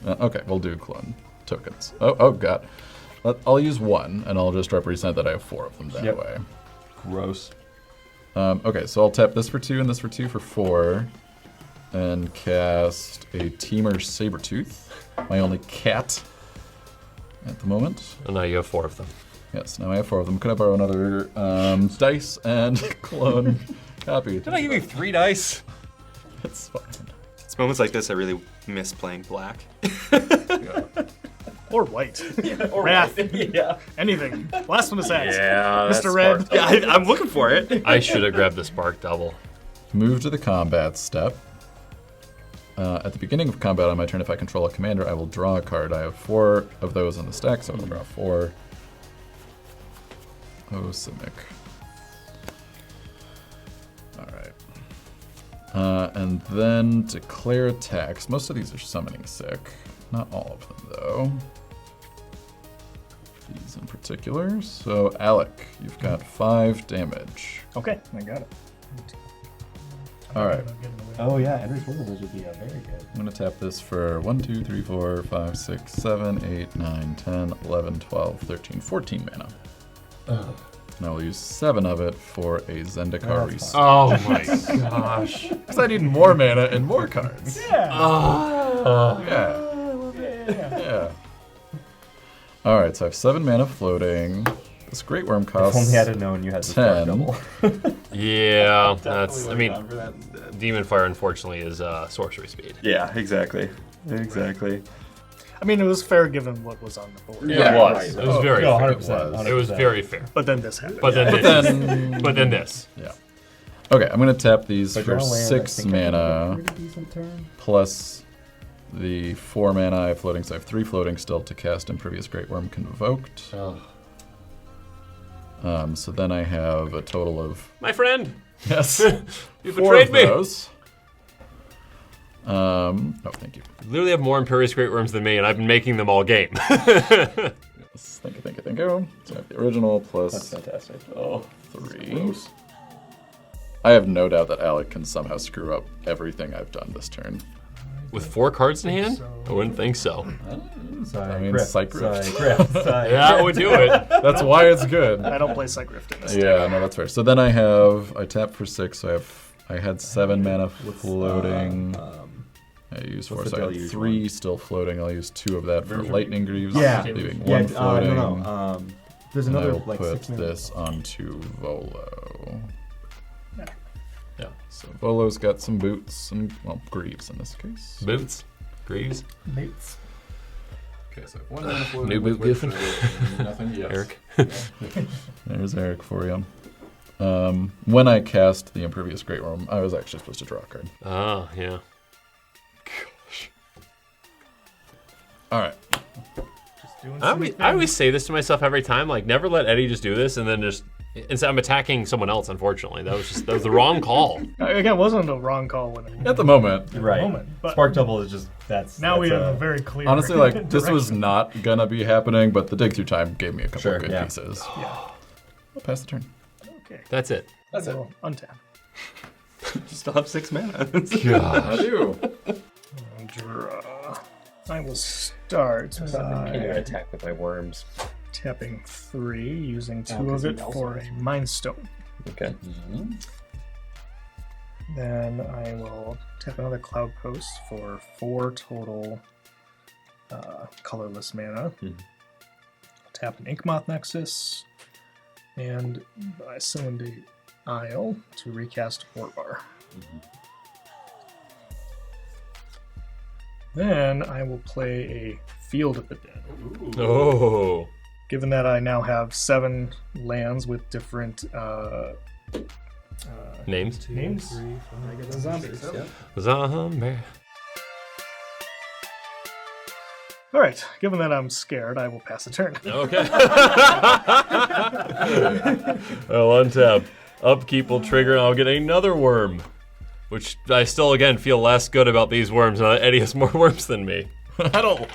Okay, we'll do clone tokens. Oh god. I'll use 1, and I'll just represent that I have 4 of them that way. Gross. Okay, so I'll tap this for 2 and this for 2 for 4, and cast a Teamer Sabertooth, my only cat at the moment. And now you have 4 of them. Yes, now I have 4 of them. Could I borrow another dice and clone copy? Did I give you 3 dice? It's fine. It's moments like this I really miss playing black. Or white. Or Wrath. Yeah. Anything. Blasphemous acts. Yeah, Mr. Red. Yeah, I'm looking for it. I should have grabbed the Spark Double. Move to the combat step. At the beginning of combat on my turn, if I control a commander, I will draw a card. I have 4 of those on the stack, so I'll draw 4. Oh, Simic. Alright. And then declare attacks. Most of these are summoning sick. Not all of them, though. These in particular. So, Alek, you've got 5 damage. Okay, I got it. Alright. Oh yeah, Henry's one of those would be very good. I'm going to tap this for 1, 2, 3, 4, 5, 6, 7, 8, 9, 10, 11, 12, 13, 14 mana. And I will use 7 of it for a Zendikar Restore. Oh my gosh. Because I need more mana and more cards. Yeah. Yeah. All right, so I have 7 mana floating. This Great Worm costs If only I'd have known you had the spark 10. double. Yeah, that's. I mean, Demon Fire unfortunately is sorcery speed. Yeah, exactly. Exactly. I mean, it was fair given what was on the board. Yeah, it was. It was very No, fair. 100%. It was very fair. But then this happened. But then But this. then, But then this. yeah. Okay, I'm gonna tap these But for draw land, I 6 think I can mana make a pretty decent turn. plus the 4 mana I have floating. So I have 3 floating still to cast Impervious Great Worm Convoked. So then I have a total of My friend, yes, you 4 betrayed of me. those. Oh, thank you. You literally have more Imperious Great Worms than me, and I've been making them all game. Yes, thank you. So I have the original That's plus fantastic. 3. I have no doubt that Alek can somehow screw up everything I've done this turn. With 4 cards in hand? I wouldn't think so. I mean, Cycrift. That would do it. That's why it's good. I don't play Cycrift in this deck. Yeah, no, that's fair. So then I tap for 6, so I had 7 mana floating. I used 4, what's so the I had deluge 3 still floating. I'll use 2 of that for Lightning Greaves, leaving 1 Yeah, floating. no. There's And I another will like put 6 minutes. this onto Volo. Yeah. So Volo's got some boots and, well, greaves in this case. Boots? Greaves? Mates. Okay, so 1 mana floating. New boot with goofing? nothing, yes. Eric? There's Eric for you. When I cast the Impervious Great Worm, I was actually supposed to draw a card. Ah, yeah. All right. Just doing I always say this to myself every time, like, never let Eddie just do this, and then just, instead I'm attacking someone else, unfortunately. That was the wrong call. Again, it wasn't a wrong call when it At the moment, Right. moment, but- Spark double is just now we that's have a very clear. honestly, like, this was direction. not gonna be happening, but the dig through time gave me a couple Sure, of good yeah. pieces. Yeah. I'll pass the turn. Okay. That's it. That's it. Untap. Still have 6 mana. I do. Draw. I will start by attack with my worms. tapping 3, using 2 of it for a Mind Stone. Okay. Then I will tap another Cloud Post for 4 total colorless mana. Tap an Inkmoth Nexus, and I summoned a Isle to recast Orvar. Then I will play a Field of the Dead. Oh. Given that I now have 7 lands with different Names? names, Zombies. Yeah. Zombie. all right. Given that I'm scared, I will pass a turn. Okay. I'll untap. Upkeep will trigger, and I'll get another worm. Which I still, again, feel less good about these worms. Eddie has more worms than me. I don't.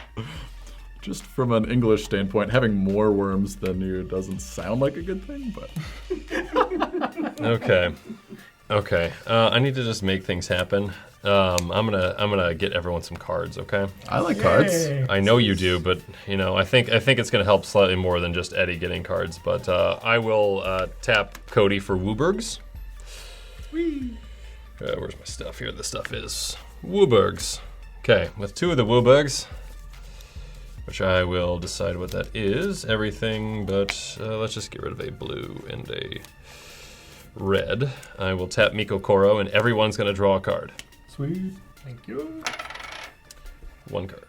Just from an English standpoint, having more worms than you doesn't sound like a good thing, but Okay. Okay. I need to just make things happen. I'm gonna get everyone some cards. Okay. I like cards. Yay. I know you do, but you know, I think it's gonna help slightly more than just Eddie getting cards. But I will tap Codie for Wooburgs. Where's my stuff here? The stuff is Wooburgs. Okay, with 2 of the Wooburgs, which I will decide what that is. Everything, but let's just get rid of a blue and a red. I will tap Miko Koro, and everyone's gonna draw a card. Sweet. Thank you. 1 card.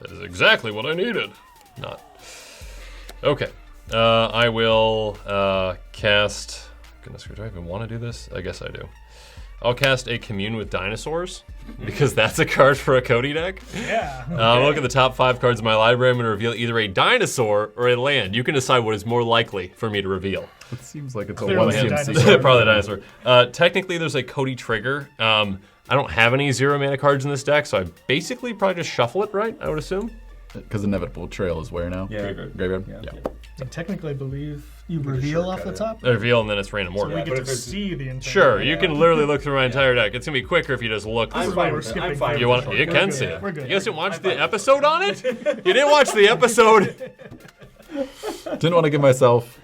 That is exactly what I needed. Not. Okay. I will cast. Goodness, do I even want to do this? I guess I do. I'll cast a Commune with Dinosaurs, because that's a card for a Codie deck. Yeah. Look at the top 5 cards in my library. I'm going to reveal either a dinosaur or a land. You can decide what is more likely for me to reveal. It seems like it's a Clearly one a CMC. dinosaur. Probably the dinosaur. Technically, there's a Codie trigger. I don't have any 0 mana cards in this deck, so I basically probably just shuffle it, right? I would assume. Because Inevitable Trail is where now? Yeah. Graveyard? Yeah. Yeah. And technically, I believe you reveal off the top. I reveal, and then it's random order. We but get if to it's- see the entire. Sure, you can literally look through my entire deck. It's gonna be quicker if you just look. I'm is why fine we're with it. skipping I'm fine. You with want? it. You can good. see it. We're good. You guys didn't watch the episode on it? You didn't watch the episode? Didn't want to give myself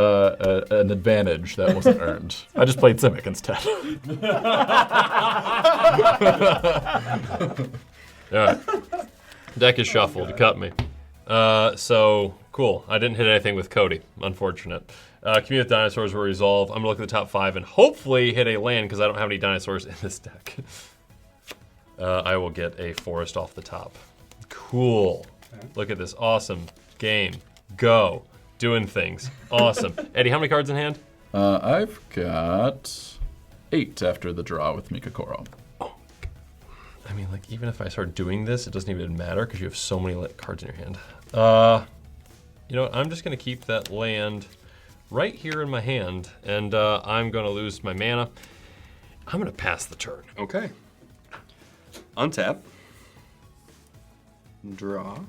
an advantage that wasn't earned. I just played Simic instead. All right. Deck is shuffled. You cut me. So, cool. I didn't hit anything with Codie. Unfortunate. Commune with Dinosaurs will resolve. I'm going to look at the top 5 and hopefully hit a land because I don't have any dinosaurs in this deck. I will get a forest off the top. Cool. Look at this awesome game. Go. Doing things. Awesome. Eddie, how many cards in hand? I've got 8 after the draw with Mikakoro. I mean, like, even if I start doing this, it doesn't even matter because you have so many cards in your hand. You know what? I'm just going to keep that land right here in my hand, and I'm going to lose my mana. I'm going to pass the turn. Okay. Untap. Draw.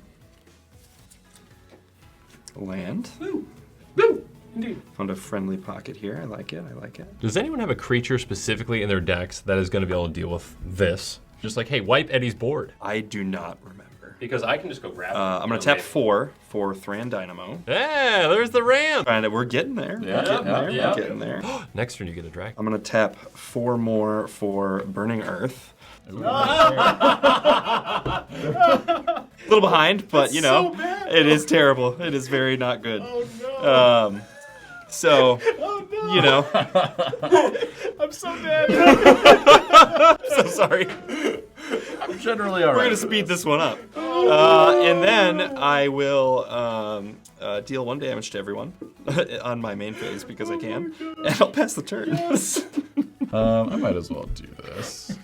Land. Woo! Woo! Indeed. Found a friendly pocket here. I like it. I like it. Does anyone have a creature specifically in their decks that is going to be able to deal with this? Just like, hey, wipe Eddie's board. I do not remember. Because I can just go grab it. I'm going to tap 4 for Thran Dynamo. Yeah, there's the ramp. And we're getting there. Yeah, We're getting there. yeah. We're getting there. Next turn you get a drag. I'm going to tap 4 more for Burning Earth. A little behind, but you know, so bad. it is terrible. It is very not good. Oh no! So, Oh no! you know, I'm so dead. so sorry. I'm generally all We're right. gonna speed this one up, and then I will deal 1 damage to everyone on my main phase because I can, and I'll pass the turn. I might as well do this.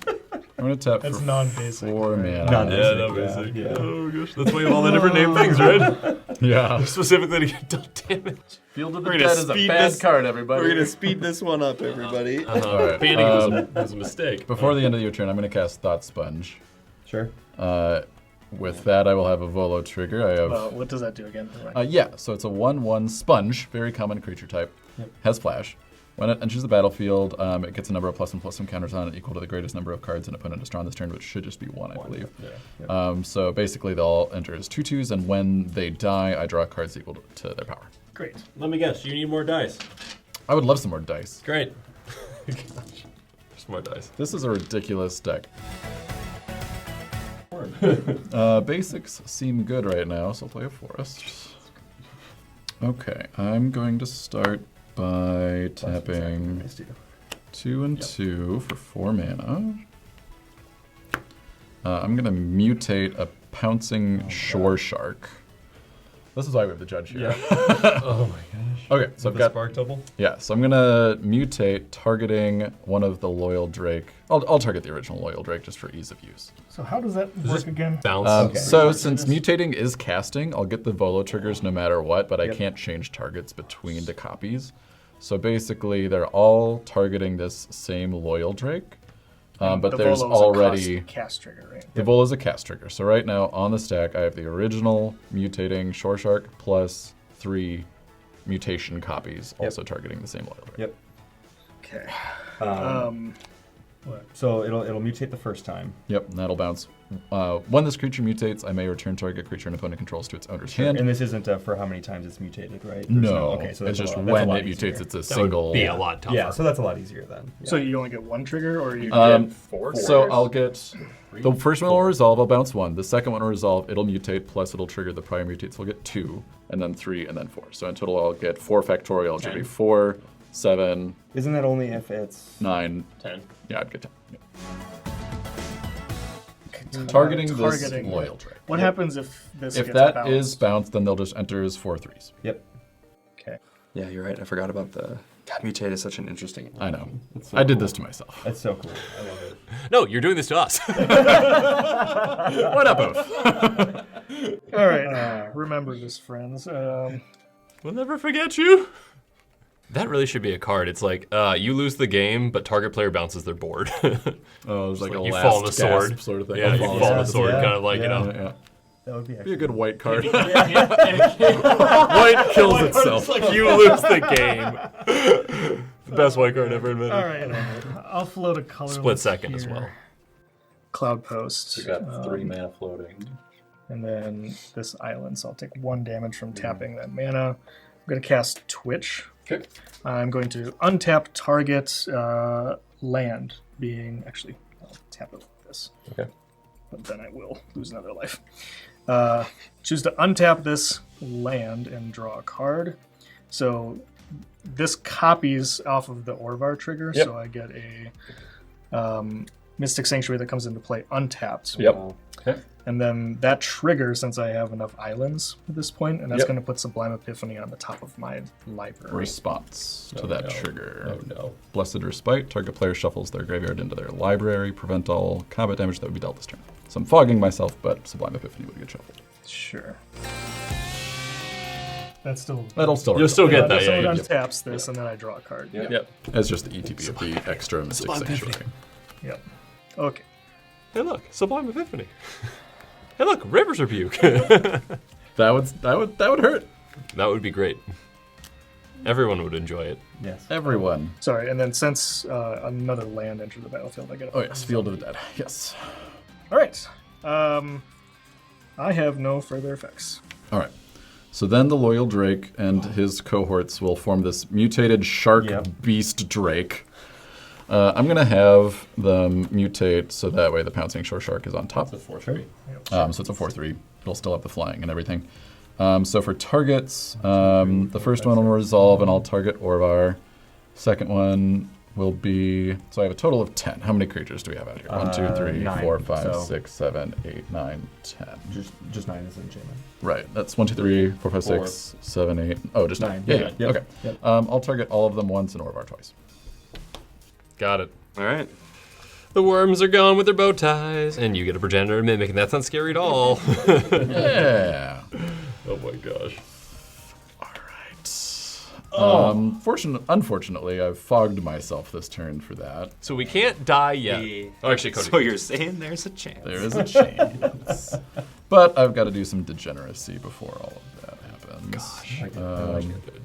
I'm gonna tap That's for non-basic. 4 mana. Non-basic. Yeah, no basic. Yeah. Oh gosh, that's why you have all the different name things, right? Yeah. Specifically to get dealt damage. Field of We're the gonna Dead is a speed bad this- card, everybody. We're gonna speed this one up, everybody. All right. Banning was a mistake. Before the end of your turn, I'm gonna cast Thought Sponge. Sure. With that, I will have a Volo trigger. I have. What does that do again? Yeah, so it's a 1/1 sponge, very common creature type. Yep. Has flash. When it enters the battlefield, it gets a number of +1/+1 counters on it equal to the greatest number of cards an opponent has drawn this turn, which should just be 1, I believe. Yeah. So basically, they'll all enter as 2/2s, and when they die, I draw cards equal to their power. Great. Let me guess, you need more dice. I would love some more dice. Great. Just more dice. This is a ridiculous deck. Basics seem good right now, so I'll play a forest. Okay, I'm going to start by tapping 2 and 2 for 4 mana. I'm gonna mutate a pouncing shore shark. This is why we have the judge here. Oh my gosh. Okay, so I've got Spark double. yeah. So I'm gonna mutate, targeting one of the loyal drake. I'll target the original loyal drake just for ease of use. So how does that work again? Bounce. So since mutating is casting, I'll get the Volo triggers no matter what, but I can't change targets between the copies. So basically, they're all targeting this same loyal drake, but The there's Volo's a already cast trigger, right? the Volo's a cast trigger. So right now on the stack, I have the original mutating shore shark plus 3 mutation copies, also targeting the same loyal drake. Yep. Okay. So it'll mutate the first time. Yep, and that'll bounce. When this creature mutates, I may return target creature an opponent controls to its owner's hand. And this isn't for how many times it's mutated, right? There's No, Okay, so it's that's just a lot, when that's it a lot mutates, easier. it's a That single. would be a lot tougher. Yeah, so that's a lot easier then. So you only get 1 trigger, or you Um, get 4? So I'll get the first one will resolve. I'll bounce 1. The second one will resolve. It'll mutate. Plus it'll trigger the prior mutates. So I'll get 2, and then 3, and then 4. So in total, I'll get 4 factorial. Which would be 4, 7, Isn't that only if it's 9. 10. Yeah, I'd get 10. Yeah. Targeting this Targeting. loyal drake. What happens if this If gets that bounced? is bounced, then they'll just enter as 4 3s. Yep. Okay. Yeah, you're right. I forgot about the. God, mutate is such an interesting. I know. That's so I did cool. this to myself. That's so cool. I love it. No, you're doing this to us. Why not both? All right. Remember this, friends. We'll never forget you. That really should be a card. It's like, you lose the game, but target player bounces their board. Oh, it's like a you last fall on the gasp sword. sort of thing. Yeah, you Fall on fall on the the sword. sword, Yeah, kind of like, yeah. you know. Yeah. That would be Be a actually good white card. White kills itself. itself. Like, you lose the game. The best white card ever invented. all right. I'll float a color. Split second as well. Cloud Post. You got 3 mana floating. And then this island. So I'll take 1 damage from tapping that mana. I'm going to cast Twitch Okay. I'm going to untap target land, being actually I'll tap it like this. Okay. But then I will lose another life. Choose to untap this land and draw a card. So this copies off of the Orvar trigger, Yep. so I get a Mystic Sanctuary that comes into play untapped. Yep. Okay. And then that triggers since I have enough islands at this point, and that's Yep. going to put Sublime Epiphany on the top of my library. Response to Oh, that no. trigger. Oh no. Blessed Respite, target player shuffles their graveyard into their library, prevent all combat damage that would be dealt this turn. So I'm fogging myself, but Sublime Epiphany would get shuffled. Sure. That's still. That'll still You'll still get that, So yeah. it yeah. untaps this, and then I draw a card. Yep. As just the ETB of the extra Mystic Sublime Epiphany. Sanctuary. Yep. Okay. Hey, look, Sublime Epiphany. Hey, look, River's Rebuke. That would hurt. That would be great. Everyone would enjoy it. Yes. Everyone. Sorry, and then since another land entered the battlefield, I get a. Oh yes, Field of the Dead. Yes. All right. I have no further effects. All right. So then the Loyal Drake and his cohorts will form this mutated shark Yep. beast drake. I'm going to have them mutate so that way the pouncing shore shark is on top. It's a 4/3. So it's a 4/3. It'll still have the flying and everything. So for targets, the first one will resolve and I'll target Orvar. Second one will be, so I have a total of 10. How many creatures do we have out here? 1, 2, 3, 9, 4, 5, so- 6, 7, 8, 9, 10. Just 9 is enchantment. Right, that's 1, 2, 3, 4, 5, 6, 7, 8. Oh, just 9. 9. Yeah, yeah. Yep. Okay. Yep. I'll target all of them once and Orvar twice. Got it. All right. The worms are gone with their bow ties, and you get a progenitor mimic, and that's not scary at all. Yeah. Oh my gosh. All right. Unfortunately, I've fogged myself this turn for that. So we can't die yet. Oh, actually, Cody. So you're saying there's a chance. There is a chance. But I've got to do some degeneracy before all of that happens. Gosh.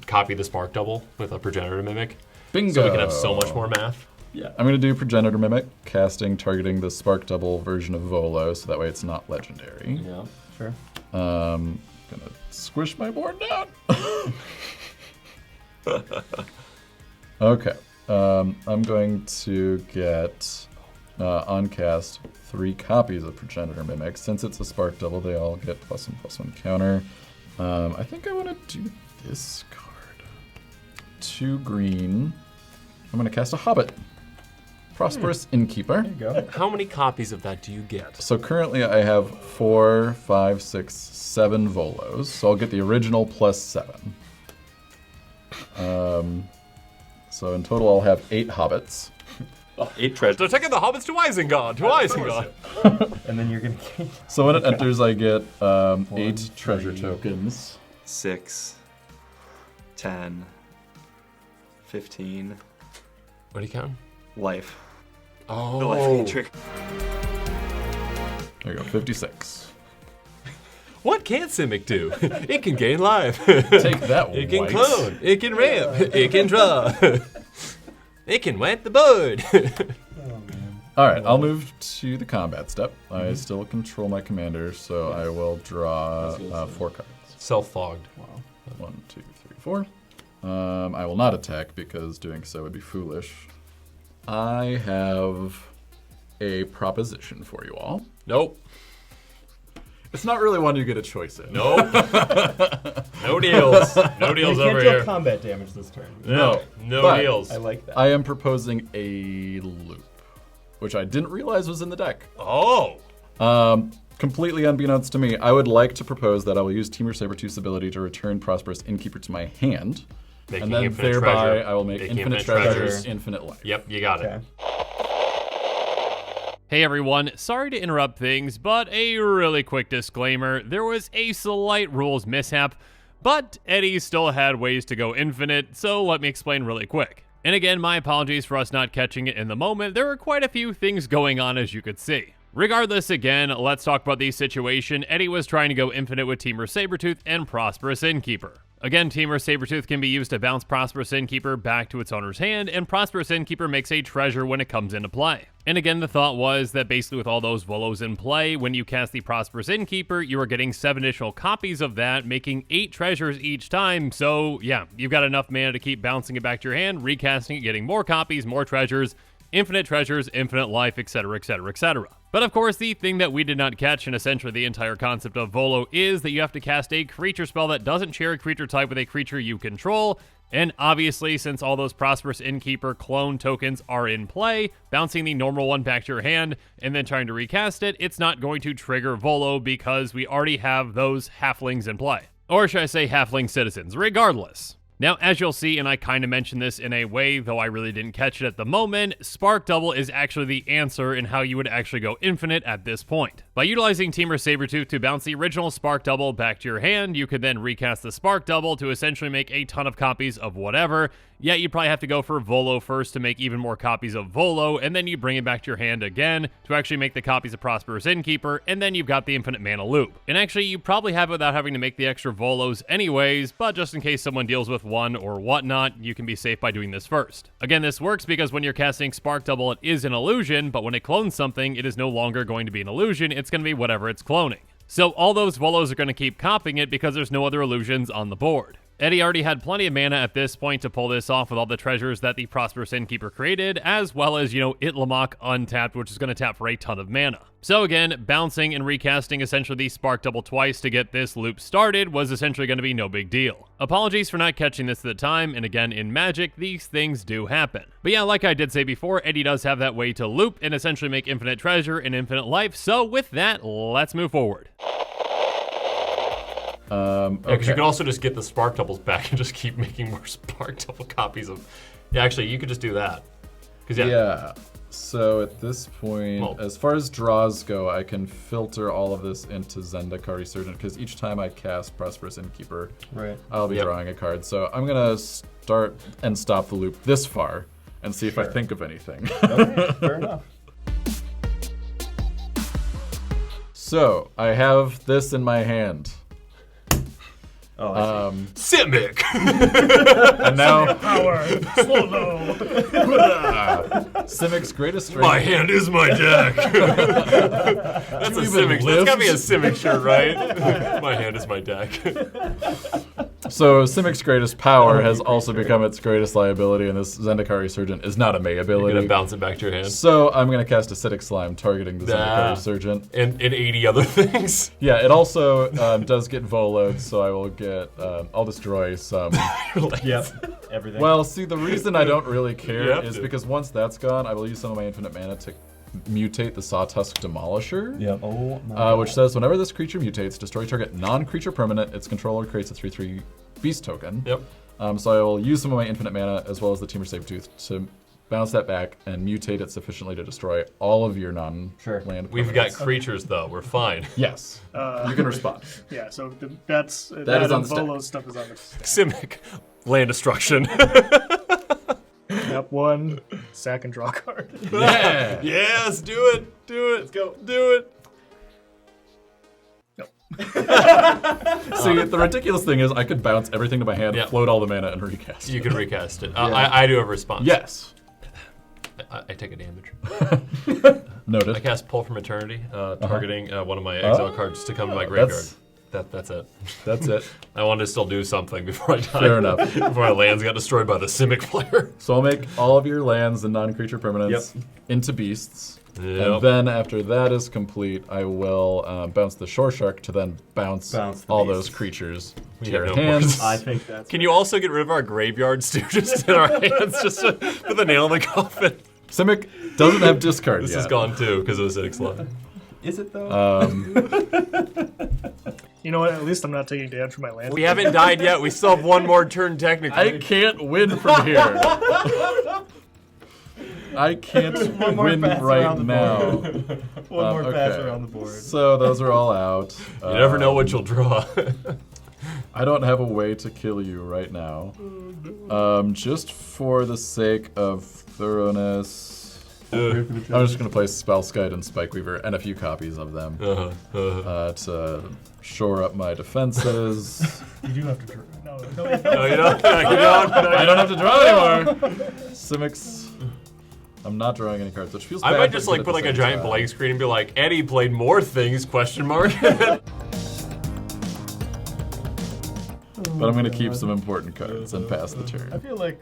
Copy the spark double with a progenitor mimic. Bingo. So we can have so much more math. Yeah. I'm going to do Progenitor Mimic, targeting the Spark Double version of Volo, so that way it's not legendary. Yeah. Sure. Gonna squish my board down. Okay. I'm going to get on cast 3 copies of Progenitor Mimic. Since it's a Spark Double, they all get +1/+1 counter. I think I want to do this card. 2 green. I'm going to cast a Hobbit. Prosperous Innkeeper. There you go. How many copies of that do you get? So currently I have 4, 5, 6, 7 Volos. So I'll get the original +7. So in total I'll have 8 Hobbits. 8 treasures. So taking the hobbits to Isengard, to Isengard. And then you're gonna gain. So when it enters I get 8 treasure tokens. 6, 10, 15. What do you count? Life. The Oh. life trick. There you go, 56. What can Simic do? It can gain life. Take that, It can white. clone. It can ramp. It can draw. It can wet the board. Alright, I'll move to the combat step. I still control my commander, so I will draw 4 cards. Self-fogged. 1, 2, 3, 4. I will not attack because doing so would be foolish. I have a proposition for you all. Nope. It's not really one you get a choice in. Nope. No deals. No You deals can't over deal here. combat damage this turn. No. No But- deals. I like that. I am proposing a loop, which I didn't realize was in the deck. Oh. Completely unbeknownst to me, I would like to propose that I will use Temur Sabertooth's ability to return Prosperous Innkeeper to my hand, Making and then infinite thereby treasure. I will make Making infinite infinite treasures, treasures. infinite life. Yep, you got it. Okay. Hey everyone, sorry to interrupt things, but a really quick disclaimer. There was a slight rules mishap, but Eddie still had ways to go infinite, so let me explain really quick. And again, my apologies for us not catching it in the moment. There were quite a few things going on, as you could see. Regardless, again, let's talk about the situation. Eddie was trying to go infinite with Temur Sabertooth and Prosperous Innkeeper. Again, Temur Sabertooth can be used to bounce Prosperous Innkeeper back to its owner's hand, and Prosperous Innkeeper makes a treasure when it comes into play. And again, the thought was that basically with all those Volos in play, when you cast the Prosperous Innkeeper, you are getting 7 additional copies of that, making 8 treasures each time. So yeah, you've got enough mana to keep bouncing it back to your hand, recasting it, getting more copies, more treasures, infinite life, etc., etc., etc. But of course, the thing that we did not catch in essentially the entire concept of Volo is that you have to cast a creature spell that doesn't share a creature type with a creature you control. And obviously, since all those Prosperous Innkeeper clone tokens are in play, bouncing the normal one back to your hand and then trying to recast it, it's not going to trigger Volo because we already have those halflings in play. Or should I say halfling citizens, regardless. Now, as you'll see, and I kind of mentioned this in a way, though I really didn't catch it at the moment, Spark Double is actually the answer in how you would actually go infinite at this point. By utilizing Temur Sabertooth to bounce the original Spark Double back to your hand, you could then recast the Spark Double to essentially make a ton of copies of whatever. Yet you'd probably have to go for Volo first to make even more copies of Volo, and then you bring it back to your hand again to actually make the copies of Prosperous Innkeeper, and then you've got the infinite mana loop. And actually, you probably have it without having to make the extra Volos anyways, but just in case someone deals with one or whatnot, you can be safe by doing this first. Again, this works because when you're casting Spark Double, it is an illusion, but when it clones something, it is no longer going to be an illusion, it's going to be whatever it's cloning. So all those Volos are going to keep copying it because there's no other illusions on the board. Eddie already had plenty of mana at this point to pull this off with all the treasures that the Prosperous Innkeeper created, as well as, Itlamok untapped, which is going to tap for a ton of mana. So again, bouncing and recasting essentially the Spark Double twice to get this loop started was essentially going to be no big deal. Apologies for not catching this at the time, and again, in Magic, these things do happen. But yeah, like I did say before, Eddie does have that way to loop and essentially make infinite treasure and infinite life, so with that, let's move forward. Yeah, because you can also just get the Spark Doubles back and just keep making more Spark Double copies of... Yeah, actually, you could just do that. Yeah. So at this point, as far as draws go, I can filter all of this into Zendikar Resurgent, because each time I cast Prosperous Innkeeper, I'll be drawing a card. So I'm going to start and stop the loop this far and see if I think of anything. Okay, fair enough. So I have this in my hand. Oh, Simic! And now Power. Solo. Simic's greatest strength. My hand is my deck. That's a Simic. That's gotta be a Simic shirt, right? My hand is my deck. So Simic's greatest power has also become its greatest liability, and this Zendikar Resurgent is not a May ability. You're gonna bounce it back to your hand. So I'm gonna cast Acidic Slime, targeting the Zendikar Resurgent. And 80 other things. Yeah, it also does get Voloed, so I will get. I'll destroy some. Yep, everything. Well, see, the reason I don't really care is because once that's gone, I will use some of my infinite mana to mutate the Sawtusk Demolisher. Yep. Oh my God. Which says whenever this creature mutates, destroy target non-creature permanent. Its controller creates a 3/3 beast token. Yep. So I will use some of my infinite mana as well as the Temur Sabertooth to bounce that back and mutate it sufficiently to destroy all of your non-land. We've got creatures though. We're fine. Yes. You can respond. Yeah, so that is and on the Volo stuff is on the stack. Simic. Land destruction. Yep, one, sack and draw card. Yeah. Yes, do it. Do it. Let's go. Do it. See, the ridiculous thing is I could bounce everything to my hand, float all the mana, and recast. You can recast it. I do have a response. Yes. I take a damage. Noted. I cast Pull from Eternity, targeting one of my exile cards to come to my graveyard. That's it. That's it. I wanted to still do something before I died. Fair enough. Before my lands got destroyed by the Simic player. So I'll make all of your lands and non-creature permanents into beasts. Yep. And then after that is complete, I will bounce the Shore Shark to then bounce all those creatures to your hands. I think that's. Can you also get rid of our graveyards too, just in our hands, just to put the nail in the coffin? Simic doesn't have discard This yet. is gone too because of the Acidic Slime. Is it though? You know what? At least I'm not taking damage from my land. We haven't died yet. We still have one more turn technically. I can't win from here. I can't win right now. One more pass around the board. So those are all out. You never know what you'll draw. I don't have a way to kill you right now. Just for the sake of thoroughness. I'm just gonna play Spellskite and Spikeweaver and a few copies of them to shore up my defenses. You do have to draw. No, No, you don't. No, you don't. No, I don't have to draw anymore. Simics. I'm not drawing any cards, which feels I bad. might but just good like at put the like a same giant time. blank screen and be like, Eddie played more things, question mark. But I'm gonna keep some important cards and pass the I turn. feel like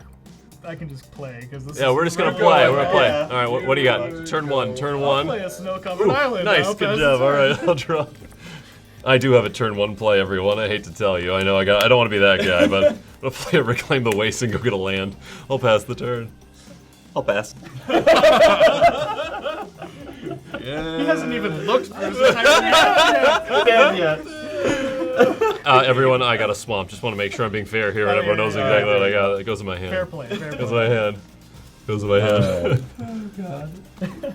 I can just play because this. Yeah, is we're just gonna really play. good. We're gonna play. Yeah. All right, what do you got? Turn one. Turn I'll play one. a snow-covered island. Nice, now, good pass job. the All turn. right, I'll draw. I do have a turn one play, everyone. I hate to tell you. I know I don't want to be that guy, but I'm gonna play a Reclaim the Waste and go get a land. I'll pass the turn. I'll pass. He hasn't even looked for his entire dead yet. Everyone, I got a swamp. Just want to make sure I'm being fair here, and Oh, everyone yeah, knows yeah, exactly yeah. what I got. It goes in my hand. Fair play. Fair Goes in play. my hand. Goes in my hand.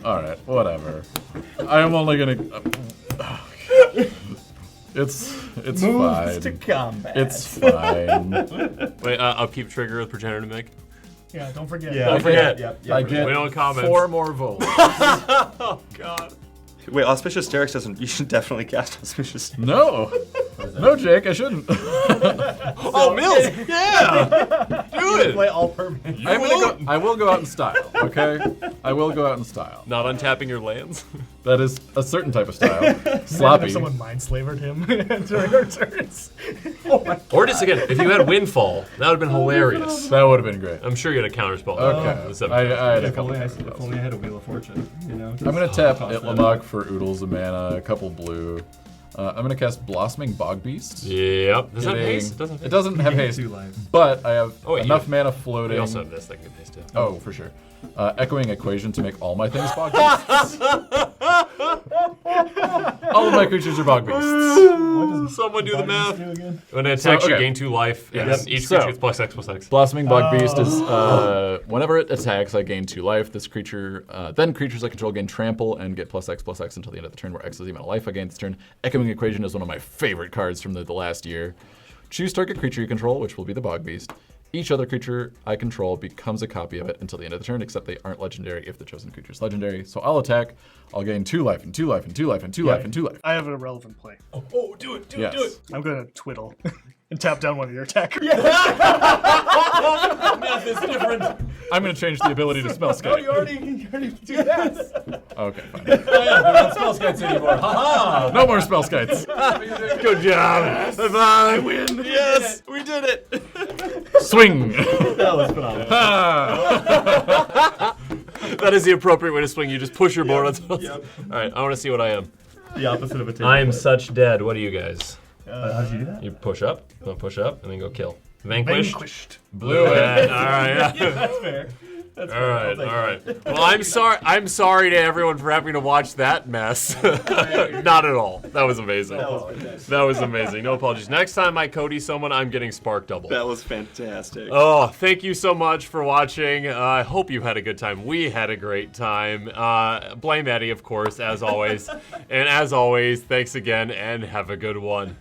All right, whatever. I am only gonna. It's Moves to fine. combat. It's fine. Wait, upkeep trigger with pretender to make. Yeah, don't forget. Yeah, Don't forget. I get We don't comment. 4 more Volos. Oh God. Wait, Auspicious Derek doesn't. You should definitely cast Auspicious. No, no, Jake, I shouldn't. Oh, Mills! Yeah! Do it! Play all permanent. I will go out in style, okay? I will go out in style. Not untapping your lands? That is a certain type of style. If Sloppy. someone mind-slavered him during our turns. Or just again, if you had Windfall, that would have been hilarious. That would have been great. I'm sure you had a counterspell. Okay. I had a If couple only, of if only I had a Wheel of Fortune, you know. I'm gonna tap Itlamok for oodles of mana, a couple blue. I'm gonna cast Blossoming Bog Beast. Yep. Does that have Getting- haste? It doesn't. It doesn't have haste, 2 lives. but I have Oh, wait, enough you- mana We floating. also have this that can give haste too. Oh, for sure. Echoing Equation to make all my things Bog Beasts. All of my creatures are Bog Beasts. Someone do the math. Do again? When it attacks, So, you okay. gain 2 life, and Yes. then each So- creature gets +X/+X. Blossoming Bog Beast is whenever it attacks, I gain 2 life. This creature, then creatures I control gain trample and get +X/+X until the end of the turn, where X is the amount of life I gain this turn. Echoing Equation is one of my favorite cards from the last year. Choose target creature you control, which will be the Bog Beast. Each other creature I control becomes a copy of it until the end of the turn, except they aren't legendary if the chosen creature is legendary. So I'll attack. I'll gain 2 life and 2 life and 2 life and 2 life and 2 life. I have a relevant play. Oh, do it, Yes. I'm gonna twiddle and tap down one of your attackers. Math is different. I'm going to change the ability to spell Oh, Sky. you already do that. Okay, fine. Oh yeah, they're not spell skites anymore. Haha! No more spell skites. Good job. High five. Win. Yes, we did it. Swing. That was phenomenal. Ah. That is the appropriate way to swing. You just push your board on top. All right, I want to see what I am. The opposite of a table. I'm such dead. What are you guys? How did you do that? You push up, and then go kill. Vanquished. Vanquished. Blew it. All right. Yeah. That's fair. That's All right, all right. Well, I'm sorry to everyone for having to watch that mess. Not at all. That was amazing. That was amazing. No apologies. Next time I Codie someone, I'm getting Spark double. That was fantastic. Oh, thank you so much for watching. I hope you had a good time. We had a great time. Blame Eddie, of course, as always. And as always, thanks again, and have a good one.